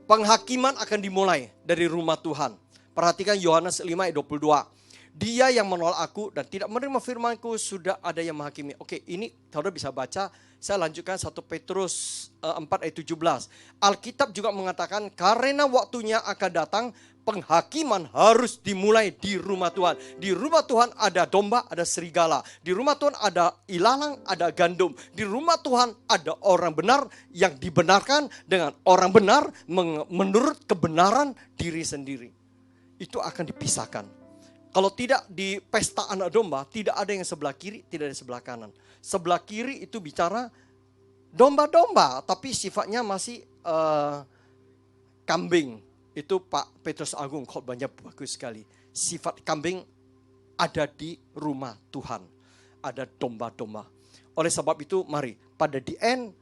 penghakiman akan dimulai dari rumah Tuhan. Perhatikan Yohanes 5 ayat 22. Dia yang menolak aku dan tidak menerima firmanku sudah ada yang menghakimi. Oke, ini saudara bisa baca. Saya lanjutkan 1 Petrus 4 ayat 17. Alkitab juga mengatakan karena waktunya akan datang penghakiman harus dimulai di rumah Tuhan. Di rumah Tuhan ada domba, ada serigala. Di rumah Tuhan ada ilalang, ada gandum. Di rumah Tuhan ada orang benar yang dibenarkan dengan orang benar menurut kebenaran diri sendiri. Itu akan dipisahkan. Kalau tidak di pesta anak domba, tidak ada yang sebelah kiri, tidak ada sebelah kanan. Sebelah kiri itu bicara domba-domba, tapi sifatnya masih kambing. Itu Pak Petrus Agung khotbahnya bagus sekali. Sifat kambing ada di rumah Tuhan. Ada domba-domba. Oleh sebab itu mari pada di end,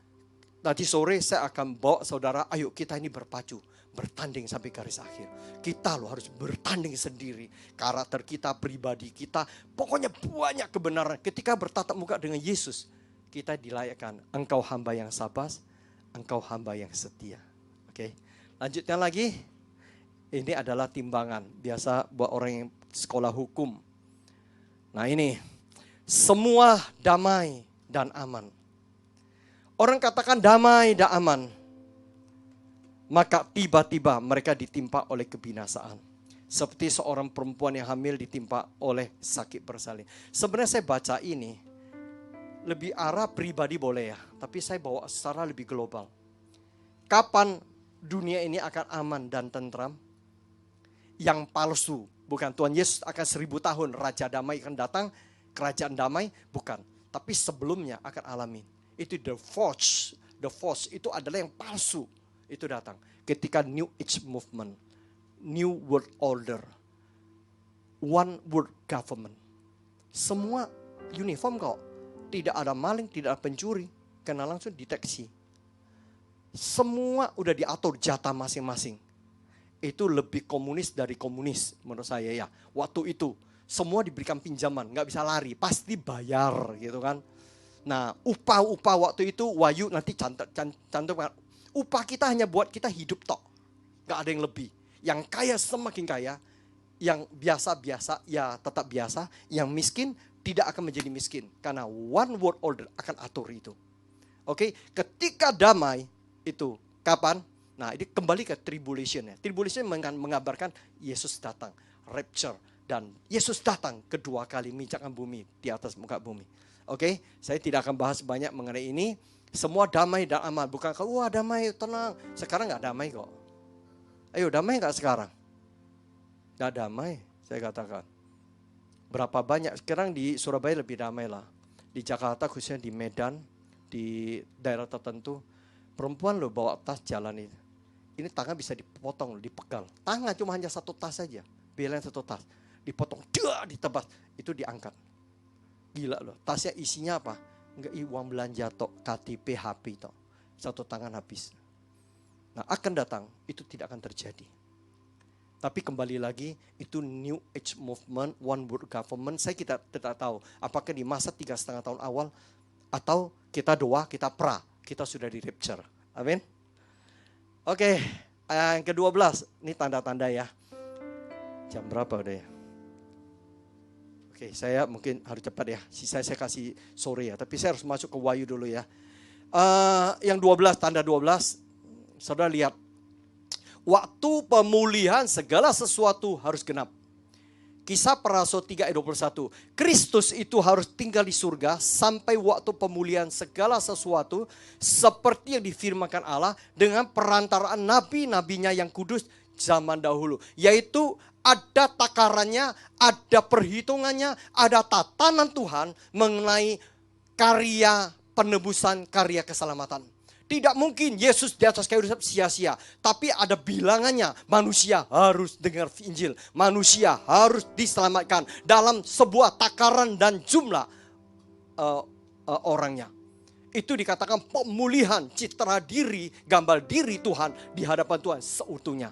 nanti sore saya akan bawa saudara, ayo kita ini berpacu. bertanding sampai garis akhir. Kita loh harus bertanding sendiri. Karakter kita, pribadi kita, pokoknya banyak kebenaran. Ketika bertatap muka dengan Yesus, kita dilayakkan. Engkau hamba yang sabar, engkau hamba yang setia. Oke, lanjutnya lagi. Ini adalah timbangan. Biasa buat orang yang sekolah hukum. Nah ini, semua damai dan aman. Orang katakan damai dan aman, maka tiba-tiba mereka ditimpa oleh kebinasaan. Seperti seorang perempuan yang hamil ditimpa oleh sakit bersalin. Sebenarnya saya baca ini, lebih arah pribadi boleh ya, tapi saya bawa secara lebih global. Kapan dunia ini akan aman dan tentram? Yang palsu, bukan Tuhan Yesus akan 1000 tahun, Raja Damai akan datang, kerajaan damai, bukan. Tapi sebelumnya akan alami. Itu the false itu adalah yang palsu. Itu datang ketika New Age Movement, New World Order, One World Government. Semua uniform kok. Tidak ada maling, tidak ada pencuri. Kena langsung deteksi. Semua udah diatur jatah masing-masing. Itu lebih komunis dari komunis menurut saya ya. Waktu itu semua diberikan pinjaman, nggak bisa lari, pasti bayar gitu kan. Nah upah waktu itu Wahyu nanti cantumkan. Upah kita hanya buat kita hidup tok, nggak ada yang lebih. Yang kaya semakin kaya, yang biasa-biasa ya tetap biasa, yang miskin tidak akan menjadi miskin. Karena one world order akan atur itu. Oke, ketika damai itu kapan? Nah ini kembali ke tribulation ya. Tribulation mengabarkan Yesus datang, rapture. Dan Yesus datang kedua kali menginjakkan bumi di atas muka bumi. Oke, saya tidak akan bahas banyak mengenai ini. Semua damai dan aman. Bukan kalau wah damai, tenang. Sekarang gak damai kok. Ayo damai gak sekarang? Gak damai, saya katakan. Berapa banyak, sekarang di Surabaya lebih damai lah. Di Jakarta khususnya di Medan, di daerah tertentu. Perempuan loh bawa tas jalan itu. Ini tangan bisa dipotong, dipegal. Tangan cuma hanya satu tas saja. Belain satu tas. Dipotong, ditebas. Itu diangkat. Gila loh. Tasnya isinya apa? Enggak uang belanja tok, KTP, HP tok. Satu tangan habis. Nah akan datang, itu tidak akan terjadi. Tapi kembali lagi, itu New Age Movement, One World Government. Saya tidak tahu. Apakah di masa 3,5 tahun awal, atau kita doa, kita pra, kita sudah di rapture. Amin. Oke, yang ke-12, ini tanda-tanda ya. Jam berapa udah ya? Oke, saya mungkin harus cepat ya. Sisa saya kasih sore ya, tapi saya harus masuk ke Wahyu dulu ya. Yang 12, tanda 12, saudara lihat. Waktu pemulihan segala sesuatu harus genap. Kisah para Rasul 3 ayat 21. Kristus itu harus tinggal di surga sampai waktu pemulihan segala sesuatu seperti yang difirmankan Allah dengan perantaraan nabi-nabinya yang kudus zaman dahulu. Yaitu ada takarannya, ada perhitungannya, ada tatanan Tuhan mengenai karya penebusan, karya keselamatan. Tidak mungkin Yesus di atas kayu salib sia-sia. Tapi ada bilangannya. Manusia harus dengar Injil. Manusia harus diselamatkan dalam sebuah takaran dan jumlah orangnya. Itu dikatakan pemulihan citra diri, gambar diri Tuhan di hadapan Tuhan seutuhnya.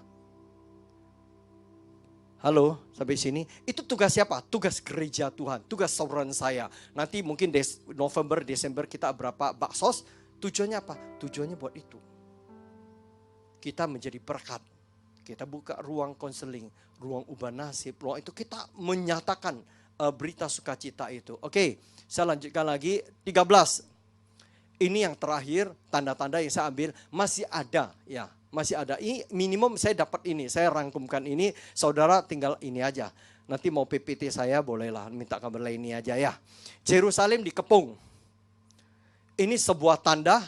Halo, sampai sini. Itu tugas siapa? Tugas gereja Tuhan. Tugas saudara saya. Nanti mungkin November, Desember kita berapa baksos. Tujuannya apa? Tujuannya buat itu. Kita menjadi berkat. Kita buka ruang konseling, ruang ubah nasib, ruang itu kita menyatakan berita sukacita itu. Oke, saya lanjutkan lagi. 13. Ini yang terakhir, tanda-tanda yang saya ambil masih ada ya. Masih ada. Ini minimum saya dapat ini, saya rangkumkan ini. Saudara tinggal ini aja. Nanti mau PPT saya bolehlah minta kabar ini aja ya. Yerusalem dikepung. Ini sebuah tanda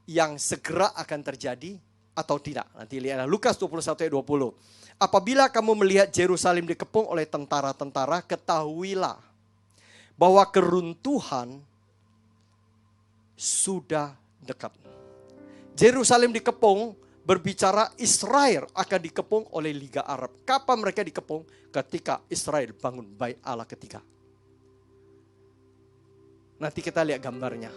yang segera akan terjadi atau tidak. Nanti lihat Lukas 21 ayat 20. Apabila kamu melihat Yerusalem dikepung oleh tentara-tentara, ketahuilah bahwa keruntuhan sudah dekat. Yerusalem dikepung berbicara Israel akan dikepung oleh Liga Arab. Kapan mereka dikepung? Ketika Israel bangun bait Allah ketiga. Nanti kita lihat gambarnya.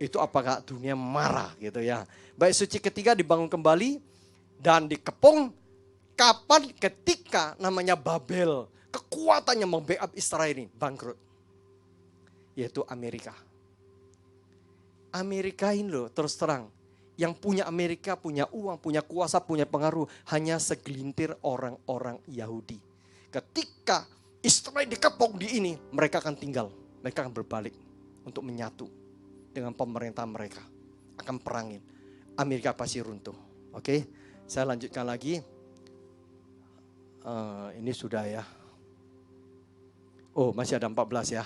Itu apakah dunia marah gitu ya. Bait suci ketiga dibangun kembali dan dikepung kapan? Ketika namanya Babel, kekuatannya membackup Israel ini bangkrut. Yaitu Amerika. Amerika ini loh terus terang. Yang punya Amerika, punya uang, punya kuasa, punya pengaruh. Hanya segelintir orang-orang Yahudi. Ketika Israel dikepung di ini, mereka akan tinggal. Mereka akan berbalik untuk menyatu dengan pemerintah mereka. Akan perangin. Amerika pasti runtuh. Oke, saya lanjutkan lagi. Ini sudah ya. Oh, masih ada 14 ya.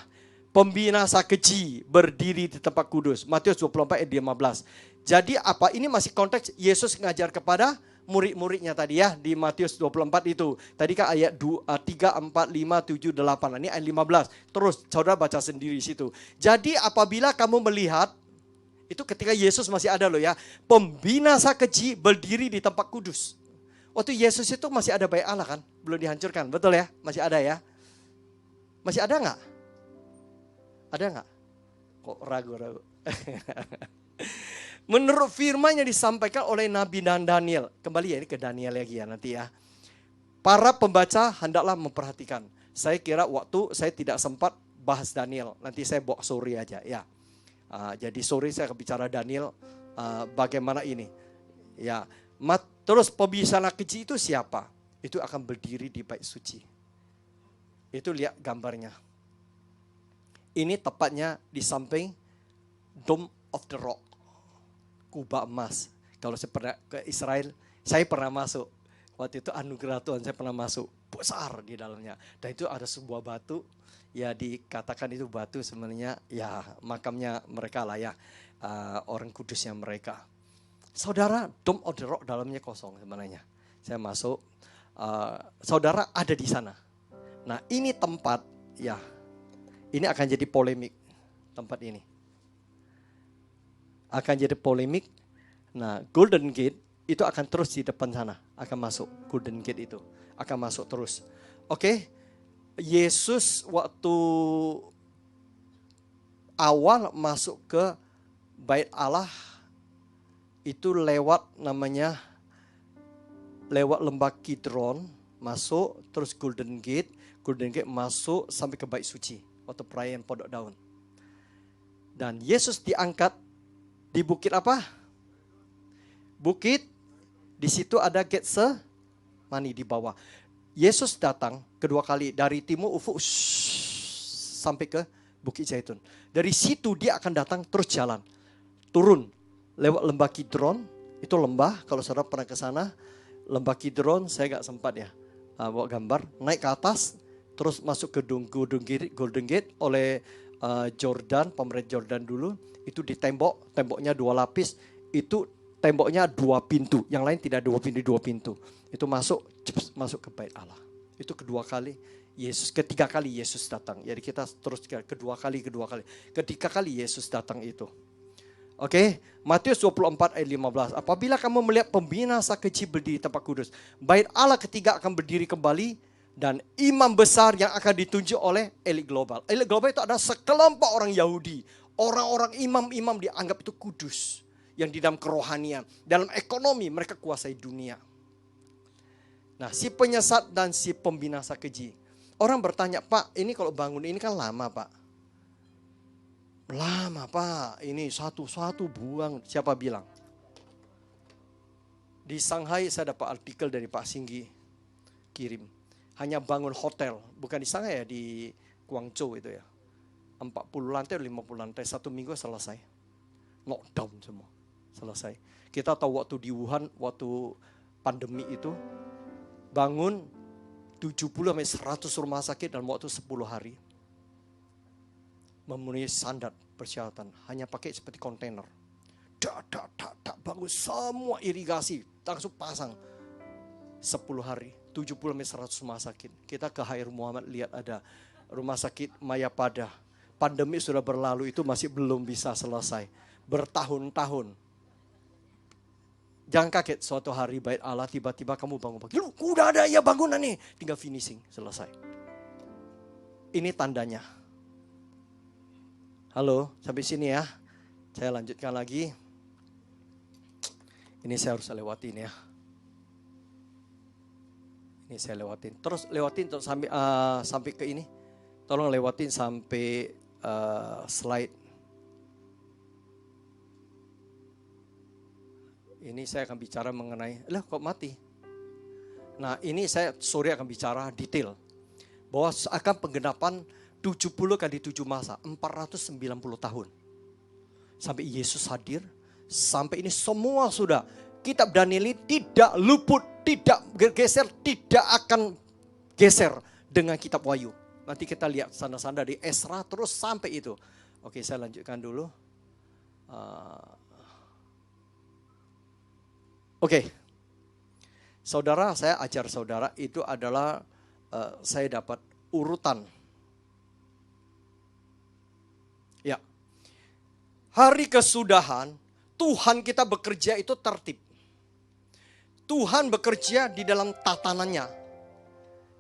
Pembinasa keji berdiri di tempat kudus. Matius 24 ayat 15. Jadi apa? Ini masih konteks Yesus ngajar kepada murid-muridnya tadi ya. Di Matius 24 itu. Tadi kan ayat 3, 4, 5, 7, 8. Ini ayat 15. Terus saudara baca sendiri situ. Jadi apabila kamu melihat, itu ketika Yesus masih ada loh ya. Pembinasa keji berdiri di tempat kudus. Waktu Yesus itu masih ada bait Allah kan? Belum dihancurkan. Betul ya? Masih ada ya? Masih ada nggak? Ada nggak? Kok ragu-ragu? Menurut firman yang disampaikan oleh Nabi dan Daniel. Kembali ya ini ke Daniel lagi ya nanti ya. Para pembaca hendaklah memperhatikan. Saya kira waktu saya tidak sempat bahas Daniel. Nanti saya bawa sore aja ya. Jadi sore saya akan bicara Daniel. Bagaimana ini. Ya. Terus pembisana keji itu siapa? Itu akan berdiri di bait suci. Itu lihat gambarnya. Ini tepatnya di samping Dome of the Rock. Kubah emas. Kalau saya pernah ke Israel, saya pernah masuk. Waktu itu anugerah Tuhan saya pernah masuk. Besar di dalamnya. Dan itu ada sebuah batu. Ya dikatakan itu batu sebenarnya ya makamnya mereka lah ya. Orang kudusnya mereka. Saudara, Dome of the Rock dalamnya kosong sebenarnya. Saya masuk. Saudara ada di sana. Nah ini tempat ya. Ini akan jadi polemik. Tempat ini. Akan jadi polemik. Nah Golden Gate itu akan terus di depan sana. Akan masuk Golden Gate itu. Akan masuk terus. Oke. Yesus waktu awal masuk ke bait Allah. Itu lewat namanya. Lewat lembah Kidron. Masuk terus Golden Gate. Golden Gate masuk sampai ke bait suci. Waktu perayaan Pondok Daun. Dan Yesus diangkat di bukit apa? Bukit. Di situ ada Getsemani di bawah. Yesus datang kedua kali dari timur ufuk sampai ke Bukit Zaitun. Dari situ dia akan datang terus jalan. Turun lewat lembah Kidron. Itu lembah kalau saudara pernah ke sana. Lembah Kidron saya gak sempat ya bawa gambar. Naik ke atas. Terus masuk ke Golden Gate oleh Jordan, pemerintah Jordan dulu. Itu di tembok, temboknya 2 lapis. Itu temboknya 2 pintu. Yang lain tidak 2 pintu, 2 pintu. Itu masuk ke bait Allah. Itu kedua kali Yesus, ketiga kali Yesus datang. Jadi kita terus kedua kali. Ketiga kali Yesus datang itu. Oke, Matius 24 ayat 15. Apabila kamu melihat pembinasa keji berdiri di tempat kudus, bait Allah ketiga akan berdiri kembali. Dan imam besar yang akan ditunjuk oleh elit global. Elit global itu ada sekelompok orang Yahudi. Orang-orang imam-imam dianggap itu kudus. Yang di dalam kerohanian. Dalam ekonomi mereka kuasai dunia. Nah si penyesat dan si pembinasa keji. Orang bertanya, Pak ini kalau bangun ini kan lama Pak. Lama Pak, ini satu-satu buang. Siapa bilang? Di Shanghai saya dapat artikel dari Pak Singgi. Kirim. Hanya bangun hotel, bukan di sana ya, di Guangzhou itu ya. 40 lantai, 50 lantai, 1 minggu selesai. Lockdown semua, selesai. Kita tahu waktu di Wuhan, waktu pandemi itu, bangun 70-100 rumah sakit dalam waktu 10 hari. Memenuhi standar persyaratan, hanya pakai seperti kontainer. Bangun semua irigasi, langsung pasang 10 hari. 70-100 rumah sakit. Kita ke Khair Muhammad lihat ada rumah sakit Mayapada. Pandemi sudah berlalu itu masih belum bisa selesai. Bertahun-tahun. Jangan kaget suatu hari bait Allah tiba-tiba kamu bangun pagi. Lu udah ada ya bangunan nih. Tinggal finishing, selesai. Ini tandanya. Halo, sampai sini ya. Saya lanjutkan lagi. Ini saya harus lewatin ya. Ini saya lewatin. Terus lewatin sampai ke ini. Tolong lewatin sampai slide. Ini saya akan bicara mengenai, lah kok mati? Nah ini saya sore akan bicara detail. Bahwa akan penggenapan 70 kali 7 masa, 490 tahun. Sampai Yesus hadir, sampai ini semua sudah. Kitab Daniel ini tidak luput, tidak geser, tidak akan geser dengan kitab Wahyu. Nanti kita lihat sana-sana dari Esra terus sampai itu. Oke, saya lanjutkan dulu. Oke. Saudara, saya ajar saudara itu adalah saya dapat urutan. Ya. Hari kesudahan Tuhan kita bekerja itu tertib. Tuhan bekerja di dalam tatanannya.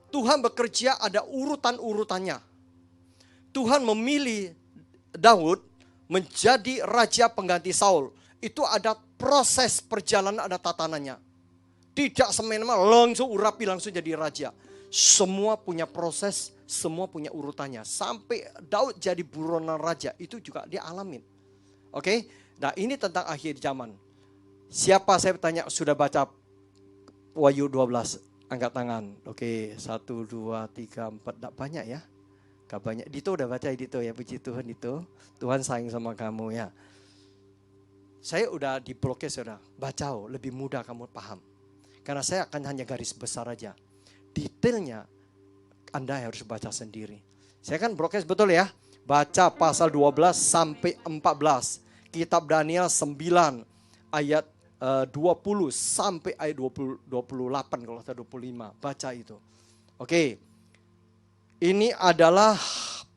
Tuhan bekerja ada urutan-urutannya. Tuhan memilih Daud menjadi raja pengganti Saul. Itu ada proses perjalanan, ada tatanannya. Tidak semena-mena langsung urapi langsung jadi raja. Semua punya proses, semua punya urutannya. Sampai Daud jadi buronan raja, itu juga dia alamin. Oke, nah ini tentang akhir zaman. Siapa saya bertanya sudah baca Wahyu 12? Angkat tangan. Oke, 1, 2, 3, 4. Tidak banyak ya. Gak banyak. Dito udah baca Dito ya. Puji Tuhan Dito. Tuhan sayang sama kamu ya. Saya udah diblokir saudara. Baca lebih mudah kamu paham. Karena saya akan hanya garis besar aja. Detailnya Anda harus baca sendiri. Saya kan broadcast betul ya. Baca pasal 12 sampai 14. Kitab Daniel 9 ayat 20 sampai ayat 28 kalau tidak 25. Baca itu. Oke. Ini adalah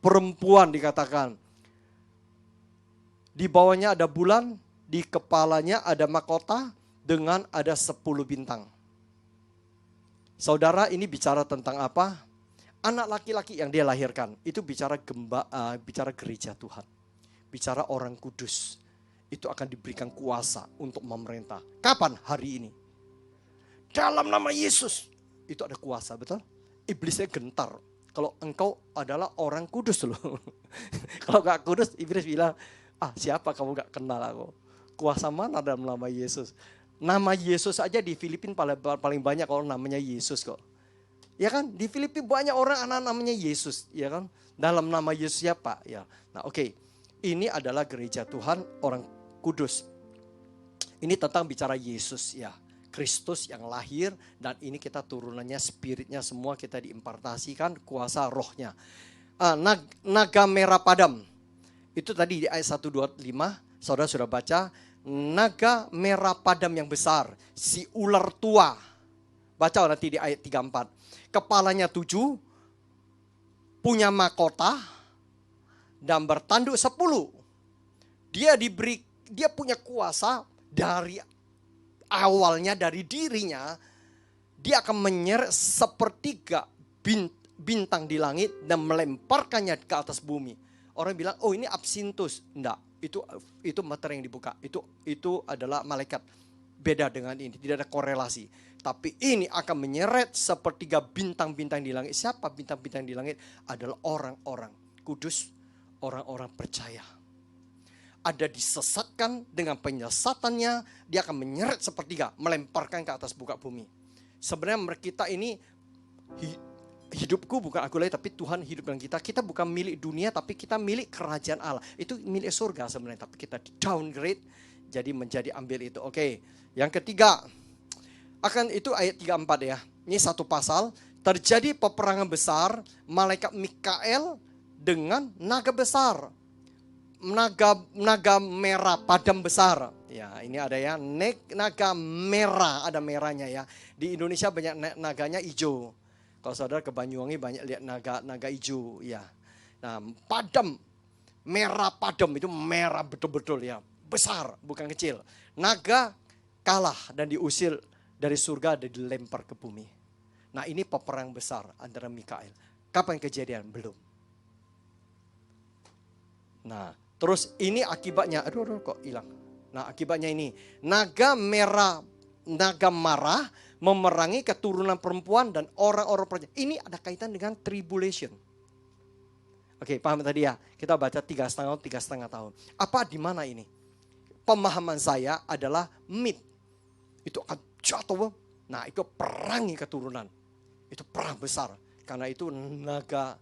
perempuan dikatakan. Di bawahnya ada bulan, di kepalanya ada mahkota dengan ada 10 bintang. Saudara, ini bicara tentang apa? Anak laki-laki yang dia lahirkan. Itu bicara gereja Tuhan. Bicara orang kudus. Itu akan diberikan kuasa untuk memerintah. Kapan? Hari ini. Dalam nama Yesus. Itu ada kuasa, betul? Iblisnya gentar. Kalau engkau adalah orang kudus loh. Kalau gak kudus, iblis bilang, siapa kamu gak kenal aku? Kuasa mana dalam nama Yesus? Nama Yesus aja di Filipina paling banyak orang namanya Yesus kok. Ya kan? Di Filipina banyak orang anak namanya Yesus, ya kan? Dalam nama Yesus siapa? Ya. Nah, oke. Ini adalah gereja Tuhan, orang kudus. Ini tentang bicara Yesus ya. Kristus yang lahir dan ini kita turunannya, spiritnya semua kita diimpartasikan kuasa rohnya. Naga merah padam. Itu tadi di ayat 125, saudara sudah baca. Naga merah padam yang besar, si ular tua. Baca nanti di ayat 34. Kepalanya 7, punya mahkota dan bertanduk 10. Dia punya kuasa dari awalnya, dari dirinya. Dia akan menyeret sepertiga bintang di langit dan melemparkannya ke atas bumi. Orang bilang, oh ini absintus. Enggak, itu materi yang dibuka. Itu adalah malaikat. Beda dengan ini, tidak ada korelasi. Tapi ini akan menyeret sepertiga bintang-bintang di langit. Siapa bintang-bintang di langit? Adalah orang-orang kudus, orang-orang percaya. Ada disesatkan dengan penyesatannya, dia akan menyeret sepertiga, melemparkan ke atas buka bumi. Sebenarnya kita ini, hidupku bukan aku lagi, tapi Tuhan hidup dengan kita. Kita bukan milik dunia, tapi kita milik kerajaan Allah. Itu milik surga sebenarnya, tapi kita downgrade, jadi menjadi ambil itu. Oke, yang ketiga, akan itu ayat 34 ya. Ini satu pasal, terjadi peperangan besar, malaikat Mikael dengan naga besar. Naga merah padam besar. Ya, ini ada ya, naga merah, ada merahnya ya. Di Indonesia banyak naganya hijau. Kalau saudara ke Banyuwangi banyak lihat naga hijau ya. Nah, padam, merah padam itu merah betul-betul ya. Besar, bukan kecil. Naga kalah dan diusir dari surga dan dilempar ke bumi. Nah, ini peperang besar antara Mikael. Kapan kejadian? Belum. Nah, Terus ini akibatnya, aduh kok hilang. Nah akibatnya ini, naga marah memerangi keturunan perempuan dan orang-orang perjanjian. Ini ada kaitan dengan tribulation. Oke, paham tadi ya? Kita baca 3,5 tahun. Apa di mana ini? Pemahaman saya adalah myth. Itu akan jatuh. Nah, itu perangi keturunan. Itu perang besar. Karena itu naga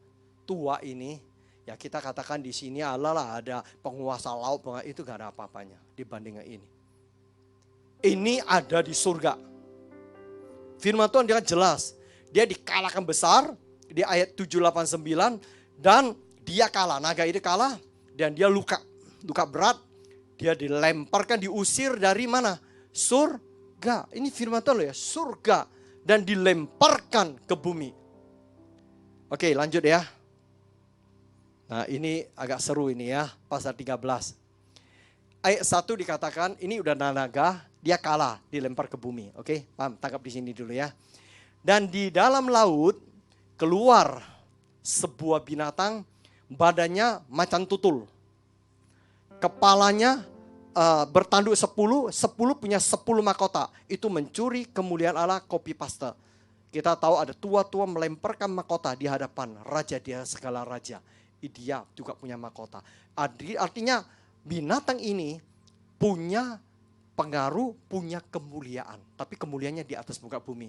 tua ini, ya kita katakan di sini Allah ada penguasa laut, itu gak ada apa-apanya dibandingkan ini. Ini ada di surga. Firman Tuhan dia jelas. Dia dikalahkan besar di ayat 789 dan dia kalah. Naga itu kalah dan dia luka berat. Dia dilemparkan, diusir dari mana? Surga. Ini firman Tuhan loh ya, surga. Dan dilemparkan ke bumi. Oke, lanjut ya. Nah, ini agak seru ini ya, pasal 13. Ayat 1 dikatakan, ini udah naga, dia kalah, dilempar ke bumi. Oke, paham? Tangkap di sini dulu ya. Dan di dalam laut keluar sebuah binatang, badannya macan tutul. Kepalanya bertanduk 10 punya 10 mahkota. Itu mencuri kemuliaan Allah, copy paste. Kita tahu ada tua-tua melemparkan mahkota di hadapan raja dia segala raja. Dia juga punya mahkota. Artinya binatang ini punya pengaruh, punya kemuliaan. Tapi kemuliaannya di atas muka bumi.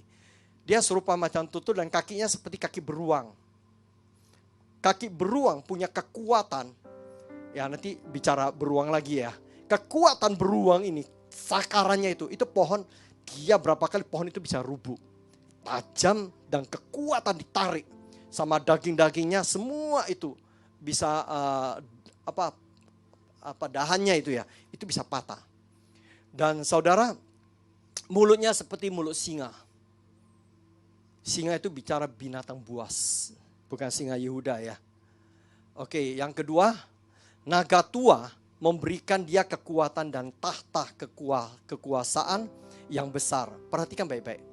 Dia serupa macan tutul dan kakinya seperti kaki beruang. Kaki beruang punya kekuatan. Ya nanti bicara beruang lagi ya. Kekuatan beruang ini, sakarannya itu pohon, dia berapa kali pohon itu bisa rubuh. Tajam dan kekuatan ditarik sama daging-dagingnya, semua itu bisa dahannya itu ya, itu bisa patah. Dan saudara, mulutnya seperti mulut singa. Singa itu bicara binatang buas, bukan singa Yehuda ya. Oke, yang kedua, naga tua memberikan dia kekuatan dan tahta kekuasaan yang besar. Perhatikan baik-baik.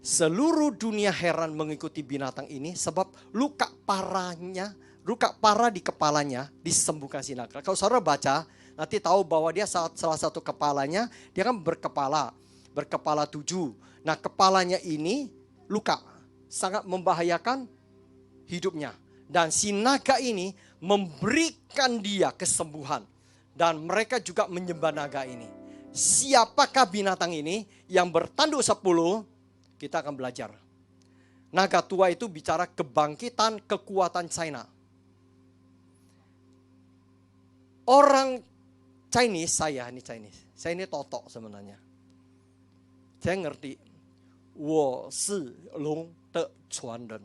Seluruh dunia heran mengikuti binatang ini sebab luka parah di kepalanya disembuhkan si naga. Kalau saudara baca, nanti tahu bahwa dia salah satu kepalanya, dia kan berkepala 7. Nah kepalanya ini luka, sangat membahayakan hidupnya. Dan si naga ini memberikan dia kesembuhan. Dan mereka juga menyembah naga ini. Siapakah binatang ini yang bertanduk 10? Kita akan belajar. Naga tua itu bicara kebangkitan kekuatan China. Orang Chinese, saya ini totok sebenarnya. Saya ngerti. 我是龙的传人.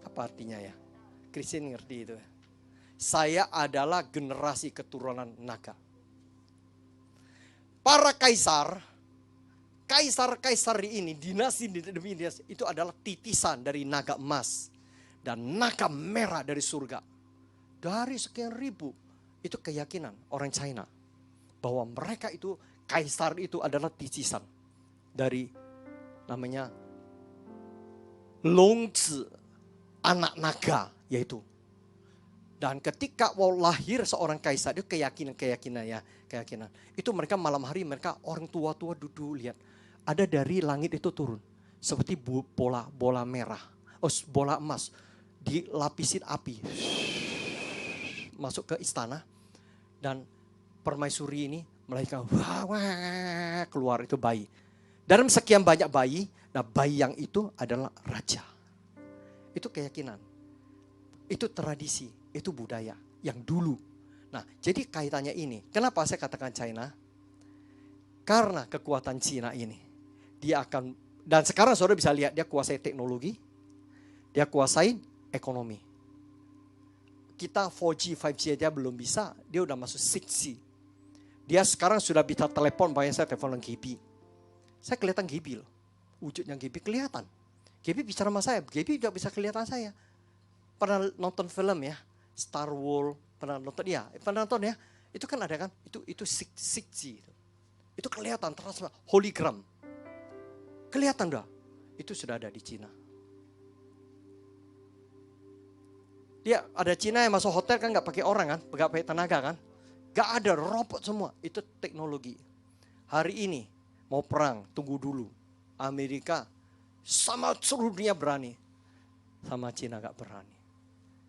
Apa artinya ya? Kristen ngerti itu. Saya adalah generasi keturunan naga. Para kaisar ini, dinasti itu adalah titisan dari naga emas dan naga merah dari surga. Dari sekian ribu, itu keyakinan orang China bahwa mereka itu, kaisar itu adalah titisan dari namanya Longzi, anak naga yaitu. Dan ketika lahir seorang kaisar, itu keyakinan. Itu mereka malam hari, mereka orang tua-tua duduk lihat. Ada dari langit itu turun. Seperti bola merah. Bola emas. Dilapisin api. Masuk ke istana. Dan permaisuri ini melahirkan. Wah, keluar itu bayi. Dalam sekian banyak bayi. Nah bayi yang itu adalah raja. Itu keyakinan. Itu tradisi. Itu budaya yang dulu. Nah, jadi kaitannya ini. Kenapa saya katakan China? Karena kekuatan Cina ini. Dia akan, dan sekarang saudara bisa lihat dia kuasai teknologi. Dia kuasai ekonomi. Kita 4G, 5G aja belum bisa. Dia udah masuk 6G. Dia sekarang sudah bisa telepon, bayangin saya telepon dengan Gibi. Saya kelihatan Gibi loh. Wujudnya Gibi kelihatan. Gibi bicara sama saya. Gibi juga bisa kelihatan saya. Pernah nonton film ya? Star Wars, pernah nonton ya? Pernah nonton ya? Itu kan ada kan? Itu 6G. Itu kelihatan, terasa hologram. Kelihatan dah. Itu sudah ada di Cina. Dia ada Cina yang masuk hotel kan nggak pakai orang kan, nggak pakai tenaga kan. Nggak ada, robot semua. Itu teknologi. Hari ini mau perang, tunggu dulu. Amerika sama seluruh dunia berani. Sama Cina nggak berani.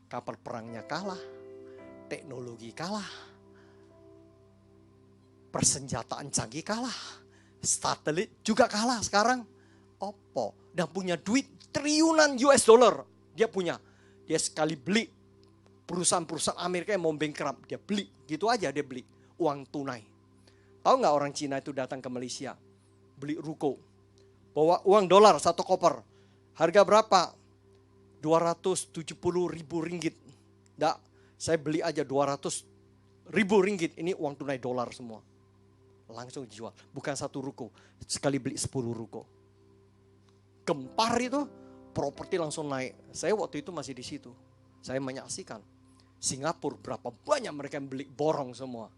Kapal perangnya kalah, teknologi kalah, persenjataan canggih kalah, satelit juga kalah sekarang. Oppo dan punya duit triliunan US dollar. Dia punya. Dia sekali beli perusahaan-perusahaan Amerika yang mau bankrupt, dia beli. Gitu aja dia beli. Uang tunai. Tahu nggak orang Cina itu datang ke Malaysia, beli ruko, bawa uang dolar 1 koper. Harga berapa? 270.000 ringgit. Nggak, saya beli aja 200.000 ringgit. Ini uang tunai dolar semua. Langsung dijual. Bukan 1 ruko. Sekali beli 10 ruko. Gempar itu, properti langsung naik. Saya waktu itu masih di situ. Saya menyaksikan. Singapura berapa banyak mereka yang beli borong semua.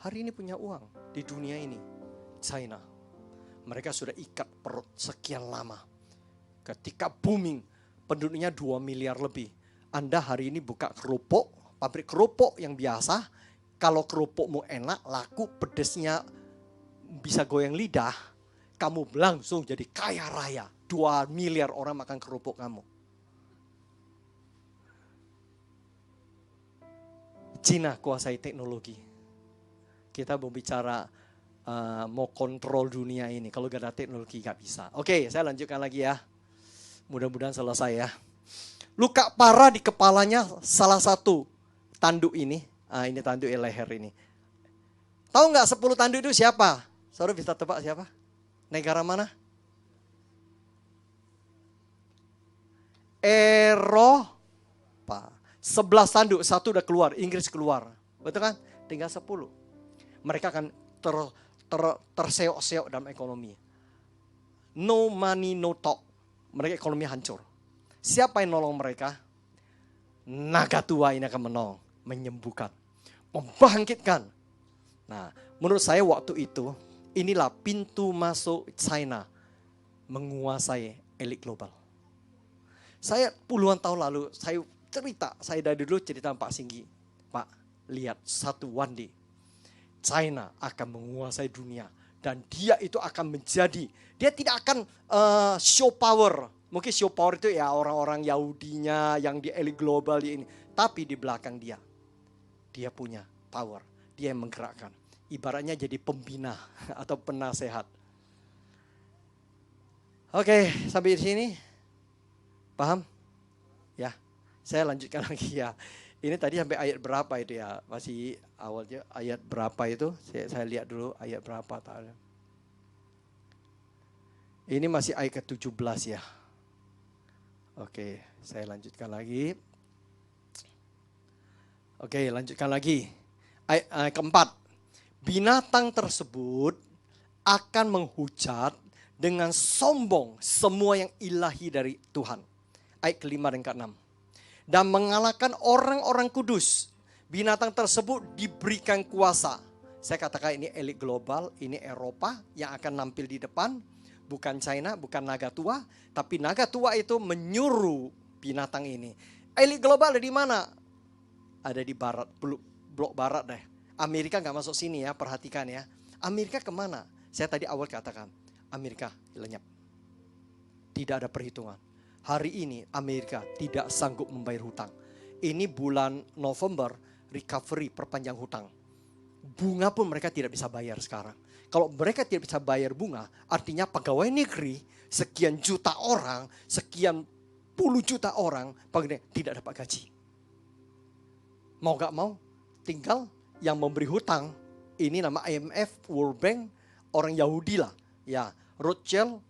Hari ini punya uang di dunia ini. China. Mereka sudah ikat perut sekian lama. Ketika booming, penduduknya 2 miliar lebih. Anda hari ini buka kerupuk, pabrik kerupuk yang biasa. Kalau kerupukmu enak, laku, pedesnya bisa goyang lidah, kamu langsung jadi kaya raya. 2 miliar orang makan kerupuk kamu. Cina kuasai teknologi. Kita mau bicara mau kontrol dunia ini. Kalau gak ada teknologi gak bisa. Oke, saya lanjutkan lagi ya. Mudah-mudahan selesai ya. Luka parah di kepalanya salah satu tanduk ini. Ini tanduk leher ini. Tahu nggak 10 tanduk itu siapa? Saudara bisa tebak siapa? Negara mana? Eropa. 11 tanduk, satu udah keluar, Inggris keluar. Betul kan? Tinggal 10. Mereka akan terseok-seok dalam ekonomi. No money, no talk. Mereka ekonomi hancur. Siapa yang nolong mereka? Naga tua ini akan menolong, menyembuhkan, membangkitkan. Nah, menurut saya waktu itu, inilah pintu masuk China menguasai elit global. Saya puluhan tahun lalu, saya dari dulu cerita Pak Singgi. Pak, lihat satu one day, China akan menguasai dunia. Dan dia itu akan menjadi, dia tidak akan show power. Mungkin show power itu ya orang-orang Yahudinya yang di elit global ini. Tapi di belakang dia punya power. Dia yang menggerakkan. Ibaratnya jadi pembina atau penasehat. Oke, sampai di sini. Paham? Ya, saya lanjutkan lagi ya. Ini tadi sampai ayat berapa itu ya? Masih awalnya ayat berapa itu? Saya lihat dulu ayat berapa. Ini masih ayat ke-17 ya. Oke, saya lanjutkan lagi. Oke, lanjutkan lagi. Ayat keempat. Binatang tersebut akan menghujat dengan sombong semua yang ilahi dari Tuhan. Ayat kelima dan ke-6. Dan mengalahkan orang-orang kudus. Binatang tersebut diberikan kuasa. Saya katakan ini elit global, ini Eropa yang akan nampil di depan. Bukan China, bukan naga tua. Tapi naga tua itu menyuruh binatang ini. Elit global ada di mana? Ada di barat, blok barat deh. Amerika gak masuk sini ya, perhatikan ya. Amerika kemana? Saya tadi awal katakan, Amerika lenyap. Tidak ada perhitungan. Hari ini Amerika tidak sanggup membayar hutang. Ini bulan November, recovery, perpanjang hutang. Bunga pun mereka tidak bisa bayar sekarang. Kalau mereka tidak bisa bayar bunga, artinya pegawai negeri, sekian juta orang, sekian puluh juta orang, tidak dapat gaji. Mau gak mau, tinggal yang memberi hutang, ini nama IMF, World Bank, orang Yahudi lah. Ya, Rothschild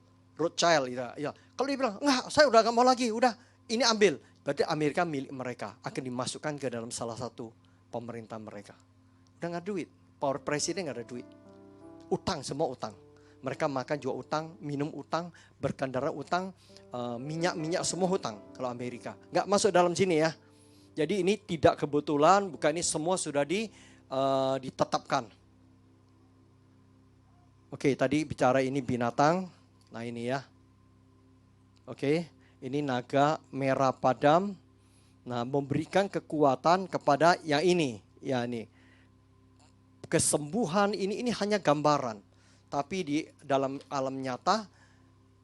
ya. Kalau dia bilang, enggak, saya udah gak mau lagi, udah ini ambil. Berarti Amerika milik mereka, akan dimasukkan ke dalam salah satu pemerintah mereka. Udah gak duit, power presiden gak ada duit. Utang, semua utang. Mereka makan juga utang, minum utang, berkendara utang, minyak semua hutang kalau Amerika. Gak masuk dalam sini ya. Jadi ini tidak kebetulan, bukan ini semua sudah ditetapkan. Oke, tadi bicara ini binatang. Nah ini ya. Oke, ini naga merah padam. Nah, memberikan kekuatan kepada yang ini, ya ini. Kesembuhan ini hanya gambaran. Tapi di dalam alam nyata,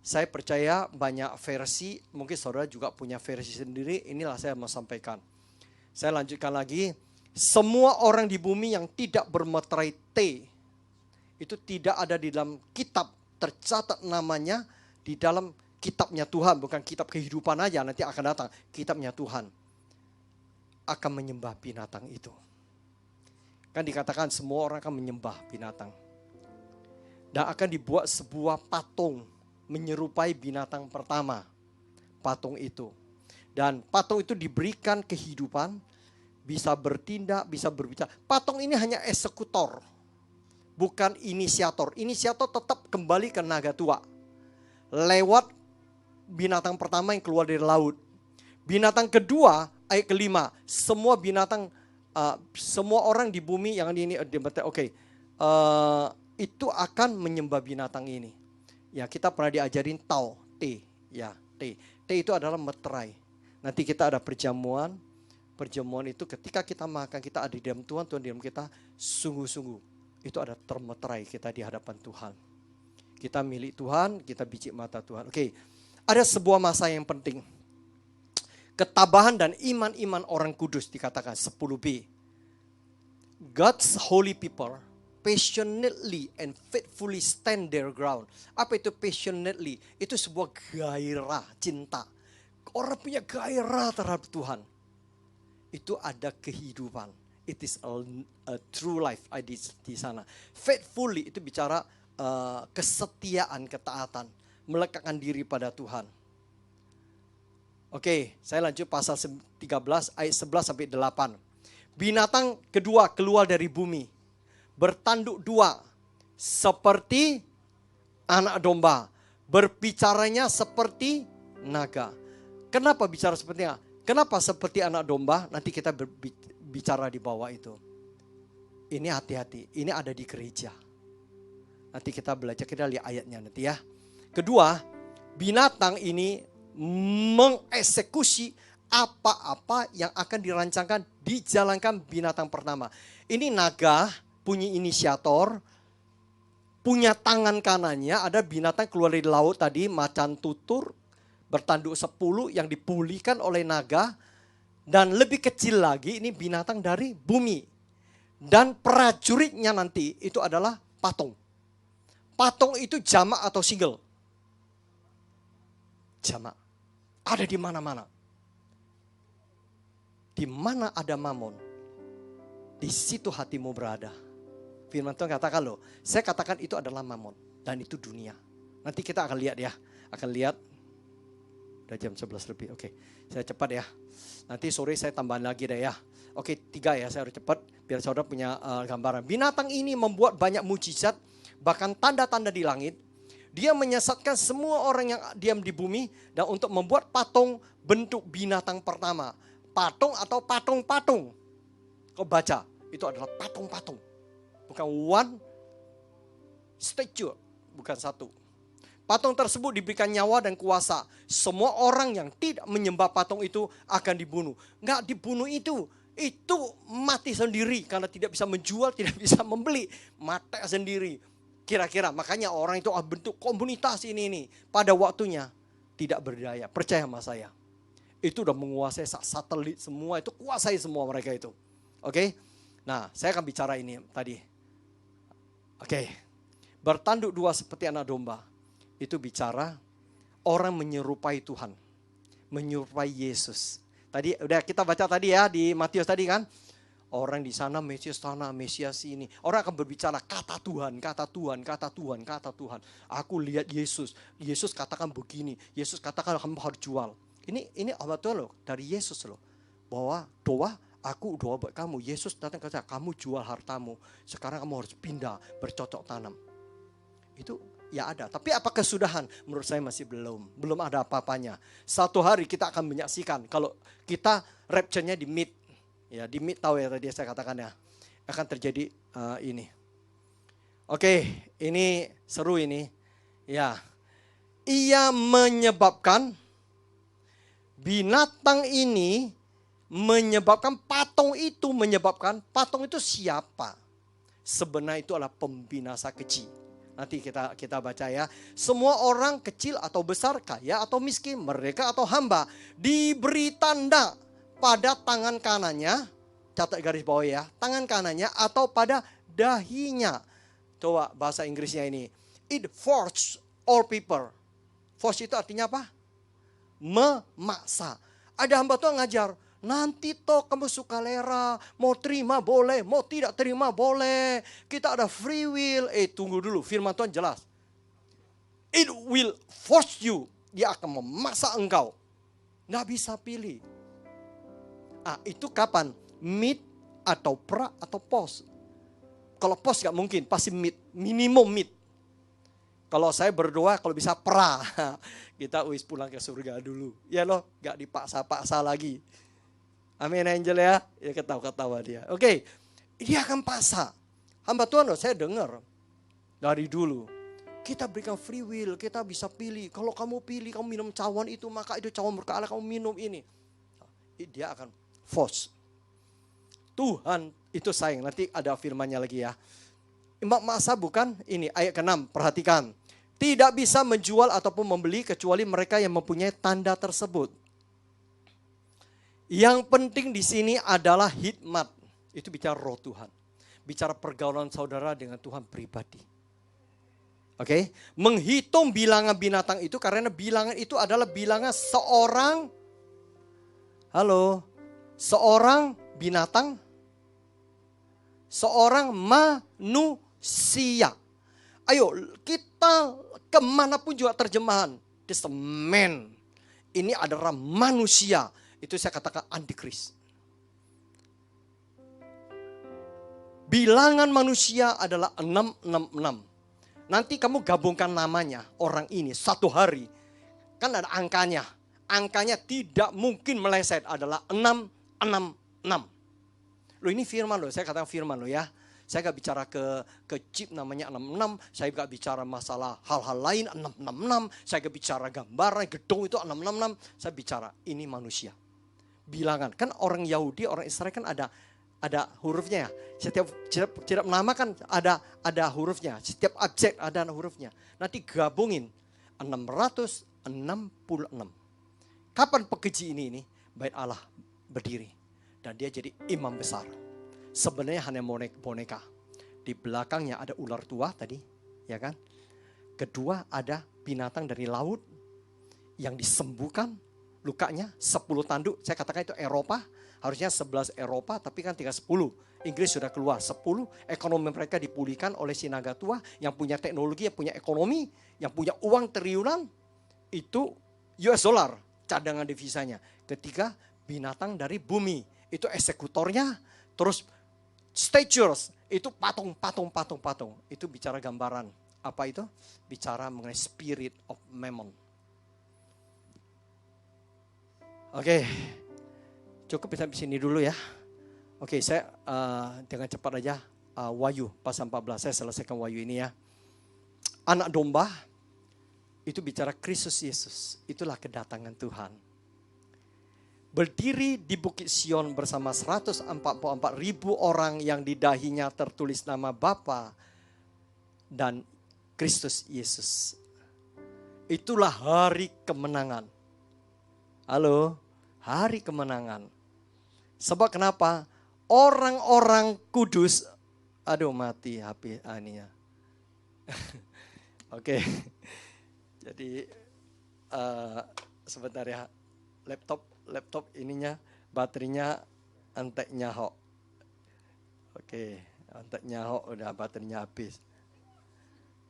saya percaya banyak versi, mungkin saudara juga punya versi sendiri, inilah saya mau sampaikan. Saya lanjutkan lagi, semua orang di bumi yang tidak bermeterai T, itu tidak ada di dalam kitab, tercatat namanya di dalam kitabnya Tuhan, bukan kitab kehidupan aja, nanti akan datang, kitabnya Tuhan. Akan menyembah binatang itu. Kan dikatakan semua orang akan menyembah binatang. Dan akan dibuat sebuah patung menyerupai binatang pertama. Patung itu. Dan patung itu diberikan kehidupan, bisa bertindak, bisa berbicara. Patung ini hanya eksekutor, bukan inisiator. Inisiator tetap kembali ke naga tua. Lewat binatang pertama yang keluar dari laut. Binatang kedua, ayat kelima, semua binatang, semua orang di bumi yang ini, itu akan menyembah binatang ini. Ya, kita pernah diajarin Tao, T, ya, T. T itu adalah meterai. Nanti kita ada perjamuan. Perjamuan itu ketika kita makan, kita ada di dalam Tuhan, Tuhan di dalam kita, sungguh-sungguh. Itu ada termeterai kita di hadapan Tuhan. Kita milik Tuhan, kita biji mata Tuhan. Oke, ada sebuah masa yang penting. Ketabahan dan iman-iman orang kudus dikatakan 10b. God's holy people passionately and faithfully stand their ground. Apa itu passionately? Itu sebuah gairah, cinta. Orang punya gairah terhadap Tuhan. Itu ada kehidupan. It is a true life di sana. Faithfully itu bicara kesetiaan, ketaatan. Melekatkan diri pada Tuhan. Oke, saya lanjut pasal 13 ayat 11 sampai 8. Binatang kedua keluar dari bumi. Bertanduk dua seperti anak domba. Berbicaranya seperti naga. Kenapa bicara seperti naga? Kenapa seperti anak domba? Nanti kita bicara di bawah itu. Ini hati-hati, ini ada di gereja. Nanti kita belajar, kita lihat ayatnya nanti ya. Kedua, binatang ini mengeksekusi apa-apa yang akan dirancangkan, dijalankan binatang pertama. Ini naga punya inisiator, punya tangan kanannya, ada binatang keluar dari laut tadi, macan tutur, bertanduk 10 yang dipulihkan oleh naga. Dan lebih kecil lagi ini binatang dari bumi. Dan prajuritnya nanti itu adalah patung. Patung itu jamak atau single? Jamak. Ada di mana-mana. Di mana ada mamon, di situ hatimu berada. Firman Tuhan katakan loh, saya katakan itu adalah mamon. Dan itu dunia. Nanti kita akan lihat ya. Akan lihat. Udah jam 11 lebih, oke. Saya cepat ya. Nanti sore saya tambahin lagi deh ya. Oke, 3 ya, saya harus cepat. Biar saudara punya gambaran. Binatang ini membuat banyak mujizat. Bahkan tanda-tanda di langit. Dia menyesatkan semua orang yang diam di bumi. Dan untuk membuat patung bentuk binatang pertama. Patung atau patung-patung. Kau baca, itu adalah patung-patung. Bukan one statue. Bukan satu. Patung tersebut diberikan nyawa dan kuasa. Semua orang yang tidak menyembah patung itu akan dibunuh. Enggak dibunuh itu mati sendiri. Karena tidak bisa menjual, tidak bisa membeli. Mati sendiri. Kira-kira makanya orang itu bentuk komunitas ini. Pada waktunya tidak berdaya. Percaya sama saya. Itu udah menguasai satelit semua. Itu kuasai semua mereka itu. Oke. Nah saya akan bicara ini tadi. Oke. Bertanduk dua seperti anak domba. Itu bicara orang menyerupai Tuhan. Menyerupai Yesus. Tadi udah kita baca tadi ya di Matius tadi kan. Orang di sana Mesias sana, Mesias ini. Orang akan berbicara kata Tuhan, kata Tuhan, kata Tuhan, kata Tuhan. Aku lihat Yesus. Yesus katakan begini. Yesus katakan kamu harus jual. Ini betul loh dari Yesus loh. Bahwa aku doa buat kamu. Yesus datang kata kamu jual hartamu. Sekarang kamu harus pindah bercocok tanam. Itu ya ada, tapi apa kesudahan? Menurut saya masih belum ada apa-apanya. Satu hari kita akan menyaksikan kalau kita rapture-nya di mid, ya di mid tahu ya tadi saya katakan ya, akan terjadi ini. Oke, ini seru ini, ya. Ia menyebabkan binatang ini menyebabkan patung itu siapa? Sebenarnya itu adalah pembinasa keji. Nanti kita baca ya. Semua orang kecil atau besar, kaya atau miskin, merdeka atau hamba, diberi tanda pada tangan kanannya, catat garis bawah ya, tangan kanannya atau pada dahinya. Coba bahasa Inggrisnya ini. It forced all people. Force itu artinya apa? Memaksa. Ada hamba Tuhan ngajar, nanti toh kamu sukarela, mau terima boleh, mau tidak terima boleh. Kita ada free will. Tunggu dulu, firman Tuhan jelas. It will force you. Dia akan memaksa engkau. Nggak bisa pilih. Itu kapan? Mid atau pra atau post. Kalau post nggak mungkin, pasti mid, minimum mid. Kalau saya berdoa, kalau bisa pra, kita pulang ke surga dulu. Ya loh, nggak dipaksa-paksa lagi. Amin Angel ya. Ya ketawa-ketawa dia. Oke, dia akan paksa. Hamba Tuhan loh, saya dengar dari dulu. Kita berikan free will, kita bisa pilih. Kalau kamu pilih, kamu minum cawan itu, maka itu cawan berkah Allah, kamu minum ini. Dia akan force. Tuhan itu sayang, nanti ada firmannya lagi ya. Maksa bukan ini, ayat ke-6, perhatikan. Tidak bisa menjual ataupun membeli kecuali mereka yang mempunyai tanda tersebut. Yang penting di sini adalah hikmat. Itu bicara roh Tuhan. Bicara pergaulan saudara dengan Tuhan pribadi. Oke, menghitung bilangan binatang itu karena bilangan itu adalah bilangan seorang binatang, seorang manusia. Ayo kita kemanapun juga terjemahan. This man. Ini adalah manusia. Itu saya katakan antikris. Bilangan manusia adalah 666. Nanti kamu gabungkan namanya orang ini satu hari. Kan ada angkanya. Angkanya tidak mungkin meleset adalah 666. Loh ini firman loh, saya katakan firman loh ya. Saya gak bicara ke chip namanya 66, saya gak bicara masalah hal-hal lain 666, saya gak bicara gambaran gedung itu 666, saya bicara ini manusia. Bilangan, kan orang Yahudi, orang Israel kan ada hurufnya ya. Setiap nama kan ada hurufnya, setiap objek ada hurufnya. Nanti gabungin 666. Kapan pekeji ini? Bait Allah berdiri dan dia jadi imam besar. Sebenarnya hanya boneka. Di belakangnya ada ular tua tadi, ya kan? Kedua ada binatang dari laut yang disembuhkan lukanya 10 tanduk. Saya katakan itu Eropa, harusnya 11 Eropa tapi kan tinggal 10. Inggris sudah keluar 10, ekonomi mereka dipulihkan oleh si naga tua yang punya teknologi, yang punya ekonomi, yang punya uang triliunan. Itu US dollar cadangan devisanya. Ketiga binatang dari bumi, itu eksekutornya. Terus statues itu patung. Itu bicara gambaran. Apa itu? Bicara mengenai spirit of mammon. Oke. Cukup sampai sini dulu ya. Oke, saya dengan cepat aja Wahyu pasal 14 saya selesaikan Wahyu ini ya. Anak domba itu bicara Kristus Yesus. Itulah kedatangan Tuhan. Berdiri di Bukit Sion bersama 144.000 orang yang di dahinya tertulis nama Bapa dan Kristus Yesus. Itulah hari kemenangan. Halo, hari kemenangan. Sebab kenapa? Orang-orang kudus, aduh mati HP aninya. Oke, jadi sebentar ya, laptop ininya baterainya entek nyahok. Oke, entek nyahok udah baterainya habis.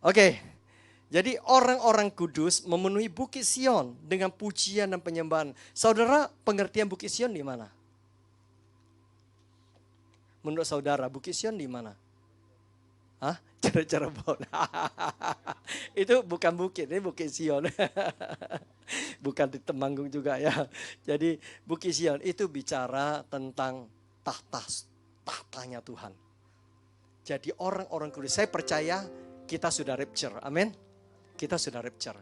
Oke, jadi orang-orang kudus memenuhi Bukit Sion dengan pujian dan penyembahan. Saudara, pengertian Bukit Sion di mana? Menurut saudara, Bukit Sion di mana? Hah? Cara-cara bola. Itu bukan bukit, ini Bukit Sion. Bukan di Temanggung juga ya. Jadi Bukit Sion itu bicara tentang tahtanya Tuhan. Jadi orang-orang kudus, saya percaya kita sudah rapture. Amin. Kita sudah rapture.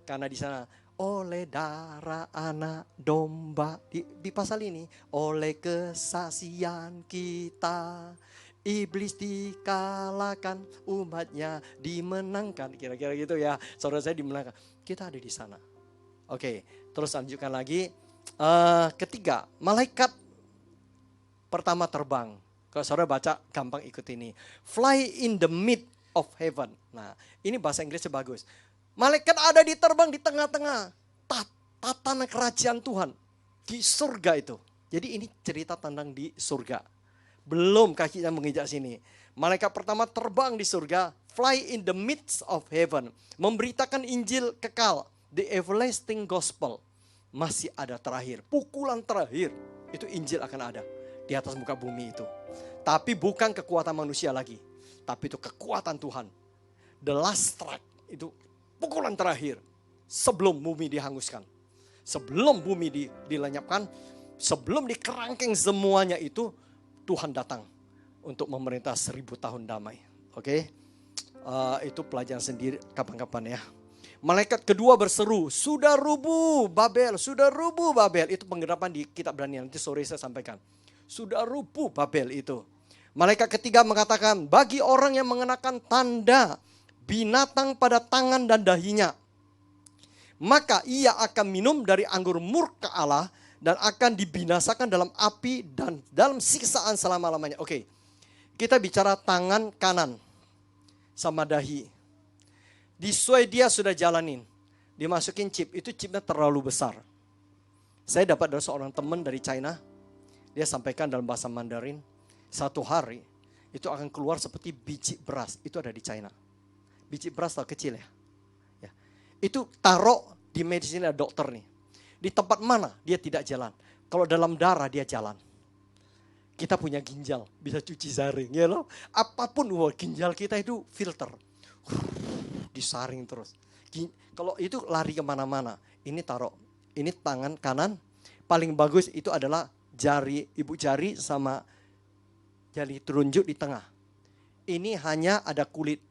Karena di sana oleh darah anak domba. Di pasal ini, oleh kesaksian kita, iblis dikalahkan, umatnya dimenangkan. Kira-kira gitu ya, saudara saya dimenangkan. Kita ada di sana. Oke, terus lanjutkan lagi. Ketiga, malaikat pertama terbang. Kalau saudara baca, gampang ikut ini. Fly in the mid of heaven. Nah, ini bahasa Inggrisnya bagus. Malaikat ada terbang di tengah-tengah tatanan kerajaan Tuhan. Di surga itu. Jadi ini cerita tentang di surga. Belum kakinya menginjak sini. Malaikat pertama terbang di surga. Fly in the midst of heaven. Memberitakan Injil kekal. The everlasting gospel. Masih ada terakhir. Pukulan terakhir. Itu Injil akan ada. Di atas muka bumi itu. Tapi bukan kekuatan manusia lagi. Tapi itu kekuatan Tuhan. The last strike. Itu pukulan terakhir. Sebelum bumi dihanguskan. Sebelum bumi dilenyapkan. Sebelum dikerangkeng semuanya itu. Tuhan datang. Untuk memerintah 1000 tahun damai. Oke. Itu pelajaran sendiri kapan-kapan ya. Malaikat kedua berseru. Sudah rubuh Babel. Sudah rubuh Babel. Itu penggerapan di kitab Ibrani. Nanti sore saya sampaikan. Sudah rubuh Babel itu. Malaikat ketiga mengatakan, bagi orang yang mengenakan tanda binatang pada tangan dan dahinya, maka ia akan minum dari anggur murka Allah dan akan dibinasakan dalam api dan dalam siksaan selama-lamanya. Oke, kita bicara tangan kanan sama dahi. Di Swedia sudah jalanin, dimasukin chip, itu chipnya terlalu besar. Saya dapat dari seorang teman dari China. Dia sampaikan dalam bahasa Mandarin, satu hari itu akan keluar seperti biji beras. Itu ada di China. Biji beras tak kecil ya. Itu taruh di medis ini ada dokter nih. Di tempat mana dia tidak jalan. Kalau dalam darah dia jalan. Kita punya ginjal, bisa cuci saring ya loh. Apapun ginjal kita itu filter. Disaring terus. Kalau itu lari kemana-mana. Ini taruh, ini tangan kanan. Paling bagus itu adalah jari, ibu jari sama jari telunjuk di tengah. Ini hanya ada kulit.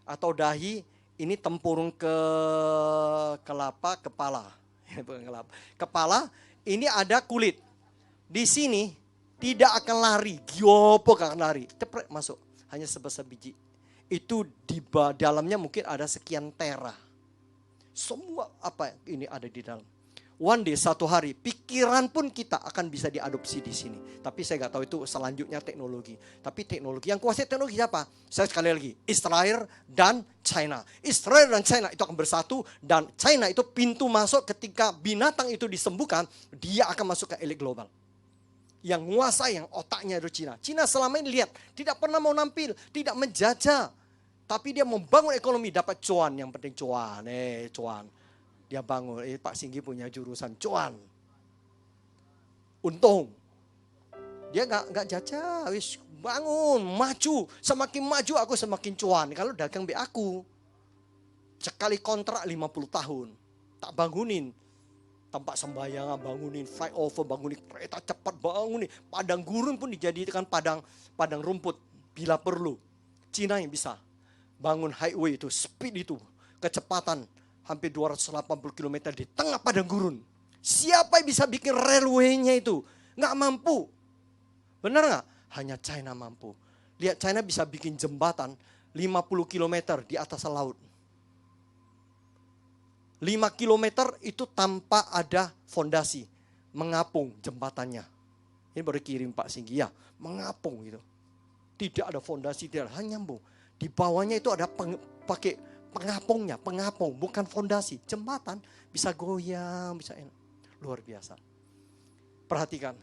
Atau dahi, ini tempurung ke kelapa, kepala. Kepala, ini ada kulit. Di sini tidak akan lari, giopo akan lari. Ceprek masuk, hanya sebesar biji. Itu di dalamnya mungkin ada sekian tera. Semua apa ini ada di dalam. One day, satu hari, pikiran pun kita akan bisa diadopsi di sini. Tapi saya nggak tahu itu selanjutnya teknologi. Tapi teknologi, yang kuasai teknologi siapa? Saya sekali lagi, Israel dan China. Israel dan China itu akan bersatu. Dan China itu pintu masuk ketika binatang itu disembuhkan, dia akan masuk ke elit global. Yang menguasai, yang otaknya itu China. China selama ini lihat, tidak pernah mau nampil, tidak menjajah. Tapi dia membangun ekonomi, dapat cuan, yang penting cuan, cuan. Dia bangun, Pak Singgi punya jurusan cuan. Untung. Dia nggak jajah, wis bangun, maju. Semakin maju aku semakin cuan. Kalau dagang be aku. Sekali kontrak 50 tahun. Tak bangunin. Tempat sembahyang bangunin, flyover bangunin, kereta cepat bangunin. Padang gurun pun dijadikan padang rumput bila perlu. Cina yang bisa. Bangun highway itu, speed itu, kecepatan. Hampir 280 km di tengah padang gurun. Siapa yang bisa bikin railway-nya itu? Nggak mampu. Benar nggak? Hanya China mampu. Lihat China bisa bikin jembatan 50 km di atas laut. 5 km itu tanpa ada fondasi. Mengapung jembatannya. Ini baru kirim Pak Singgi ya. Mengapung gitu. Tidak ada fondasi, tidak hanya nyambung. Di bawahnya itu ada pakai pengapung, bukan fondasi. Jembatan bisa goyang, bisa enak. Luar biasa. Perhatikan,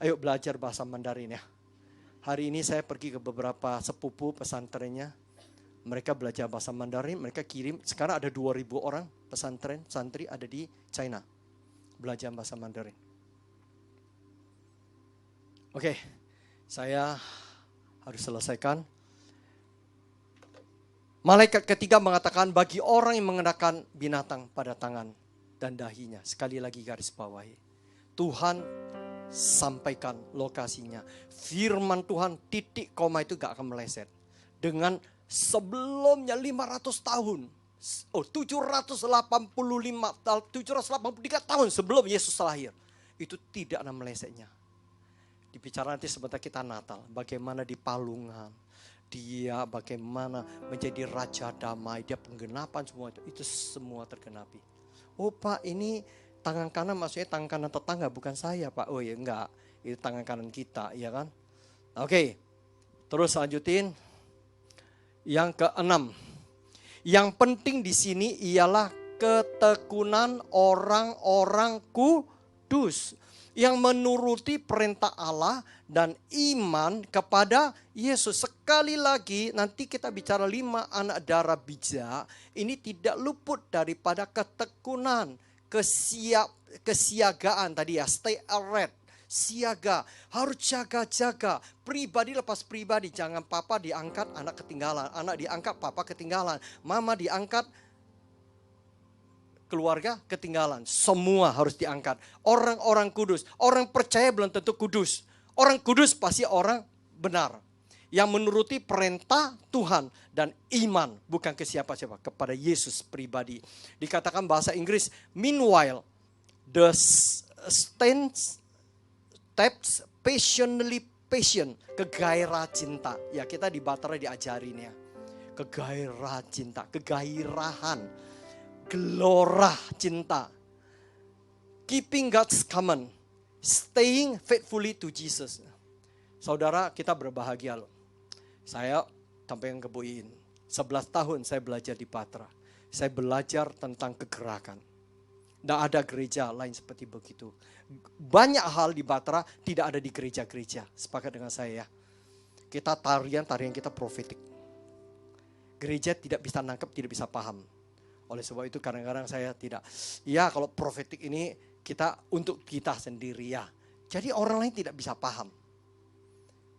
ayo belajar bahasa Mandarin ya. Hari ini saya pergi ke beberapa sepupu pesantrennya. Mereka belajar bahasa Mandarin, mereka kirim. Sekarang ada 2.000 orang pesantren, santri ada di China. Belajar bahasa Mandarin. Oke, saya harus selesaikan. Malaikat ketiga mengatakan bagi orang yang mengenakan binatang pada tangan dan dahinya. Sekali lagi garis bawahi. Tuhan sampaikan lokasinya. Firman Tuhan titik koma itu gak akan meleset. Dengan sebelumnya 500 tahun. 783 tahun sebelum Yesus lahir. Itu tidak ada melesetnya. Dibicara nanti sebentar kita Natal, bagaimana di Palungan, dia bagaimana menjadi Raja Damai, dia penggenapan semua itu semua tergenapi. Oh Pak, ini tangan kanan maksudnya tangan kanan tetangga, bukan saya Pak. Oh ya enggak, itu tangan kanan kita, ya kan? Oke, terus lanjutin. Yang keenam, yang penting di sini ialah ketekunan orang-orang kudus yang menuruti perintah Allah dan iman kepada Yesus. Sekali lagi nanti kita bicara 5 anak darah bijak, ini tidak luput daripada ketekunan, kesiagaan tadi ya, stay alert. Siaga, harus jaga-jaga. Pribadi lepas pribadi, jangan papa diangkat, anak ketinggalan. Anak diangkat, papa ketinggalan. Mama diangkat, keluarga ketinggalan. Semua harus diangkat. Orang-orang kudus. Orang percaya belum tentu kudus. Orang kudus pasti orang benar. Yang menuruti perintah Tuhan dan iman. Bukan ke siapa-siapa, kepada Yesus pribadi. Dikatakan bahasa Inggris, meanwhile, the steps passionately passion, kegairah cinta. Ya kita di Batra diajarin ya. Kegairah cinta, kegairahan, gelora cinta. Keeping God's command, staying faithfully to Jesus. Saudara, kita berbahagia loh. Saya sampai yang kebuin. 11 tahun saya belajar di Batra. Saya belajar tentang kegerakan. Tidak ada gereja lain seperti begitu. Banyak hal di Batra tidak ada di gereja-gereja. Sepakat dengan saya ya. Kita tarian kita profetik. Gereja tidak bisa nangkep, tidak bisa paham. Oleh sebab itu kadang-kadang saya tidak. Ya kalau profetik ini kita untuk kita sendiri ya. Jadi orang lain tidak bisa paham.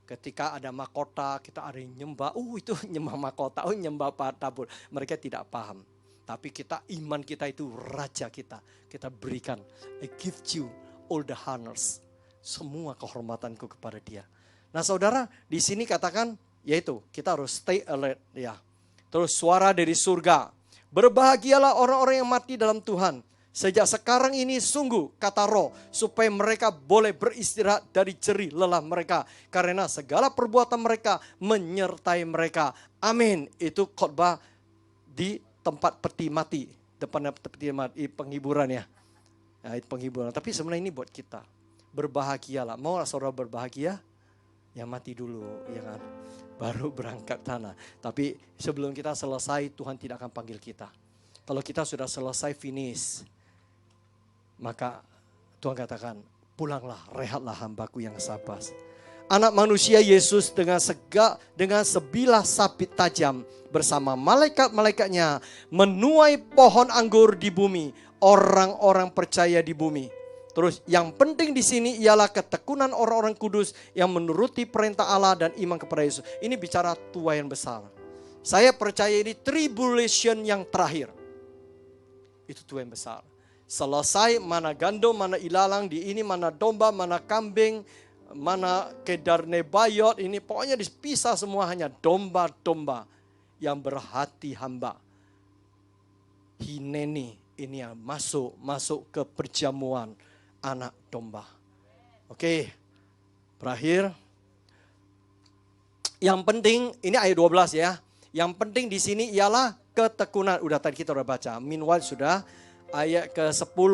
Ketika ada mahkota, kita ada yang nyembah. Itu nyembah mahkota, nyembah tabur. Mereka tidak paham. Tapi kita, iman kita itu raja kita. Kita berikan, I give you all the honors. Semua kehormatanku kepada dia. Nah saudara, di sini katakan, yaitu kita harus stay alert. Ya. Terus suara dari surga. Berbahagialah orang-orang yang mati dalam Tuhan. Sejak sekarang ini sungguh, kata Roh, supaya mereka boleh beristirahat dari jerih lelah mereka. Karena segala perbuatan mereka menyertai mereka. Amin. Itu khotbah di tempat peti mati, depan peti mati, penghiburan ya. Nah, itu penghiburan. Tapi sebenarnya ini buat kita. Berbahagialah. Mau saudara berbahagia? Ya mati dulu, ya kan. Baru berangkat tanah. Tapi sebelum kita selesai, Tuhan tidak akan panggil kita. Kalau kita sudah selesai finish, maka Tuhan katakan, pulanglah, rehatlah hambaku yang sabar. Anak manusia Yesus dengan sebilah sabit tajam bersama malaikat-malaikatnya menuai pohon anggur di bumi, orang-orang percaya di bumi. Terus yang penting di sini ialah ketekunan orang-orang kudus yang menuruti perintah Allah dan iman kepada Yesus. Ini bicara tuaian besar. Saya percaya ini tribulation yang terakhir. Itu tuaian besar. Selesai mana gandum, mana ilalang, di ini mana domba, mana kambing, mana kedar nebayot, ini pokoknya dipisah semua, hanya domba-domba yang berhati hamba. Hineni, ini yang masuk ke perjamuan anak domba. Oke, berakhir. Yang penting, ini ayat 12 ya. Yang penting di sini ialah ketekunan. Udah tadi kita udah baca. Meanwhile sudah ayat ke-10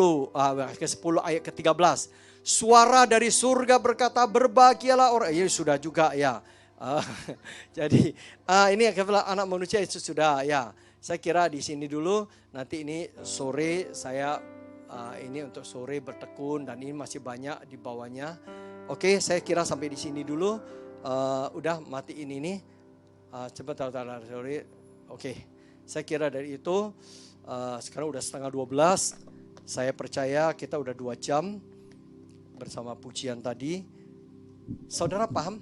ayat ke-13. Suara dari surga berkata, berbahagialah orang. Ya sudah juga ya. Jadi ini anak manusia itu sudah ya. Saya kira di sini dulu. Nanti ini sore saya ini untuk sore bertekun dan ini masih banyak di bawahnya. Oke, saya kira sampai di sini dulu. Udah matiin ini. Cepat sore. Oke, saya kira dari itu sekarang udah setengah 12. Saya percaya kita udah 2 jam bersama pujian tadi. Saudara paham?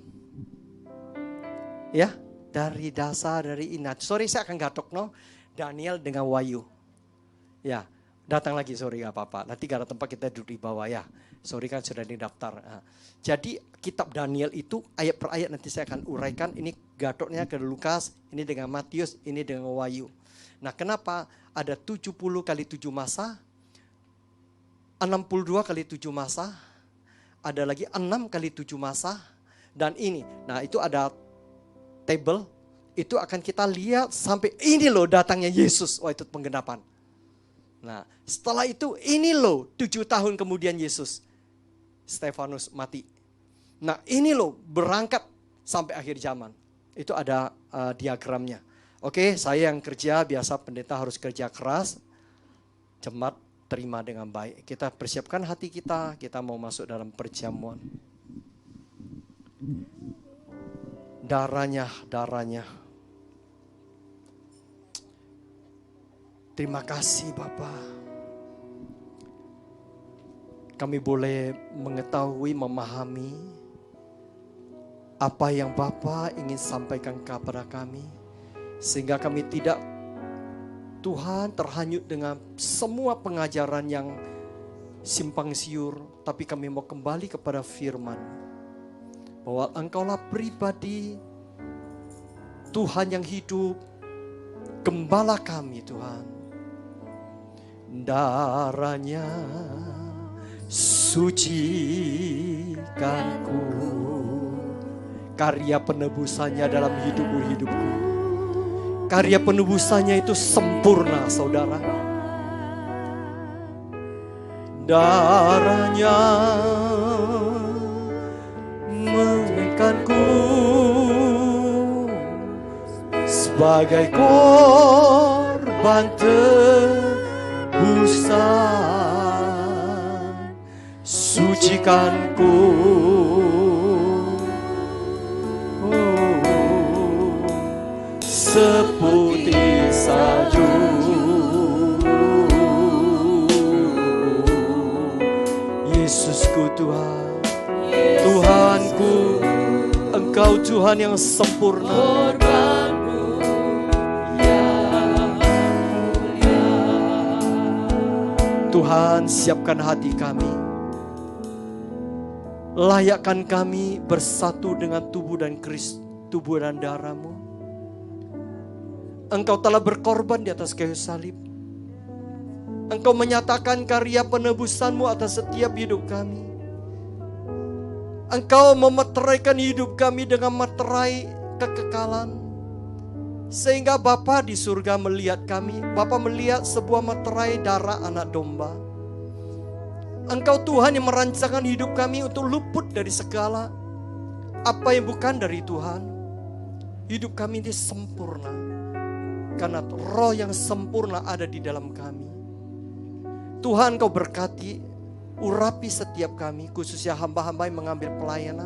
Ya, dari dasar, dari inat. Sorry saya akan gatok no. Daniel dengan Wahyu. Ya, datang lagi sorry gak apa-apa. Nanti gak ada tempat kita duduk di bawah ya. Sorry kan sudah didaftar. Jadi kitab Daniel itu ayat per ayat nanti saya akan uraikan. Ini gatoknya ke Lukas, ini dengan Matius, ini dengan Wahyu. Nah, kenapa ada 70 kali 7 masa, 62 kali 7 masa, ada lagi 6 kali 7 masa, dan ini. Nah, itu ada table, itu akan kita lihat sampai ini loh datangnya Yesus waktu penggenapan. Nah, setelah itu ini loh 7 tahun kemudian Yesus, Stefanus mati. Nah, ini loh berangkat sampai akhir zaman. Itu ada diagramnya. Oke, saya yang kerja, biasa pendeta harus kerja keras. Jemaat terima dengan baik. Kita persiapkan hati kita mau masuk dalam perjamuan. Darahnya. Terima kasih Bapa. Kami boleh mengetahui, memahami apa yang Bapa ingin sampaikan kepada kami. Sehingga kami tidak, Tuhan, terhanyut dengan semua pengajaran yang simpang siur. Tapi kami mau kembali kepada firman. Bahwa Engkaulah pribadi, Tuhan yang hidup, Gembala kami Tuhan. Darahnya sucikanku, karya penebusannya dalam hidupku. Karya penebusannya itu sempurna, saudara. Darahnya mengikanku sebagai korban tebusan. Sucikanku, seputih salju. Yesusku Tuhan, Tuhanku, Engkau Tuhan yang sempurna. Tuhan, siapkan hati kami, layakkan kami bersatu dengan tubuh dan darah-Mu. Engkau telah berkorban di atas kayu salib. Engkau menyatakan karya penebusan-Mu atas setiap hidup kami. Engkau memeteraikan hidup kami dengan meterai kekekalan. Sehingga Bapa di surga melihat kami, Bapa melihat sebuah meterai darah anak domba. Engkau Tuhan yang merancangkan hidup kami untuk luput dari segala apa yang bukan dari Tuhan. Hidup kami ini sempurna. Karena roh yang sempurna ada di dalam kami. Tuhan, Kau berkati, urapi setiap kami, khususnya hamba-hamba yang mengambil pelayanan.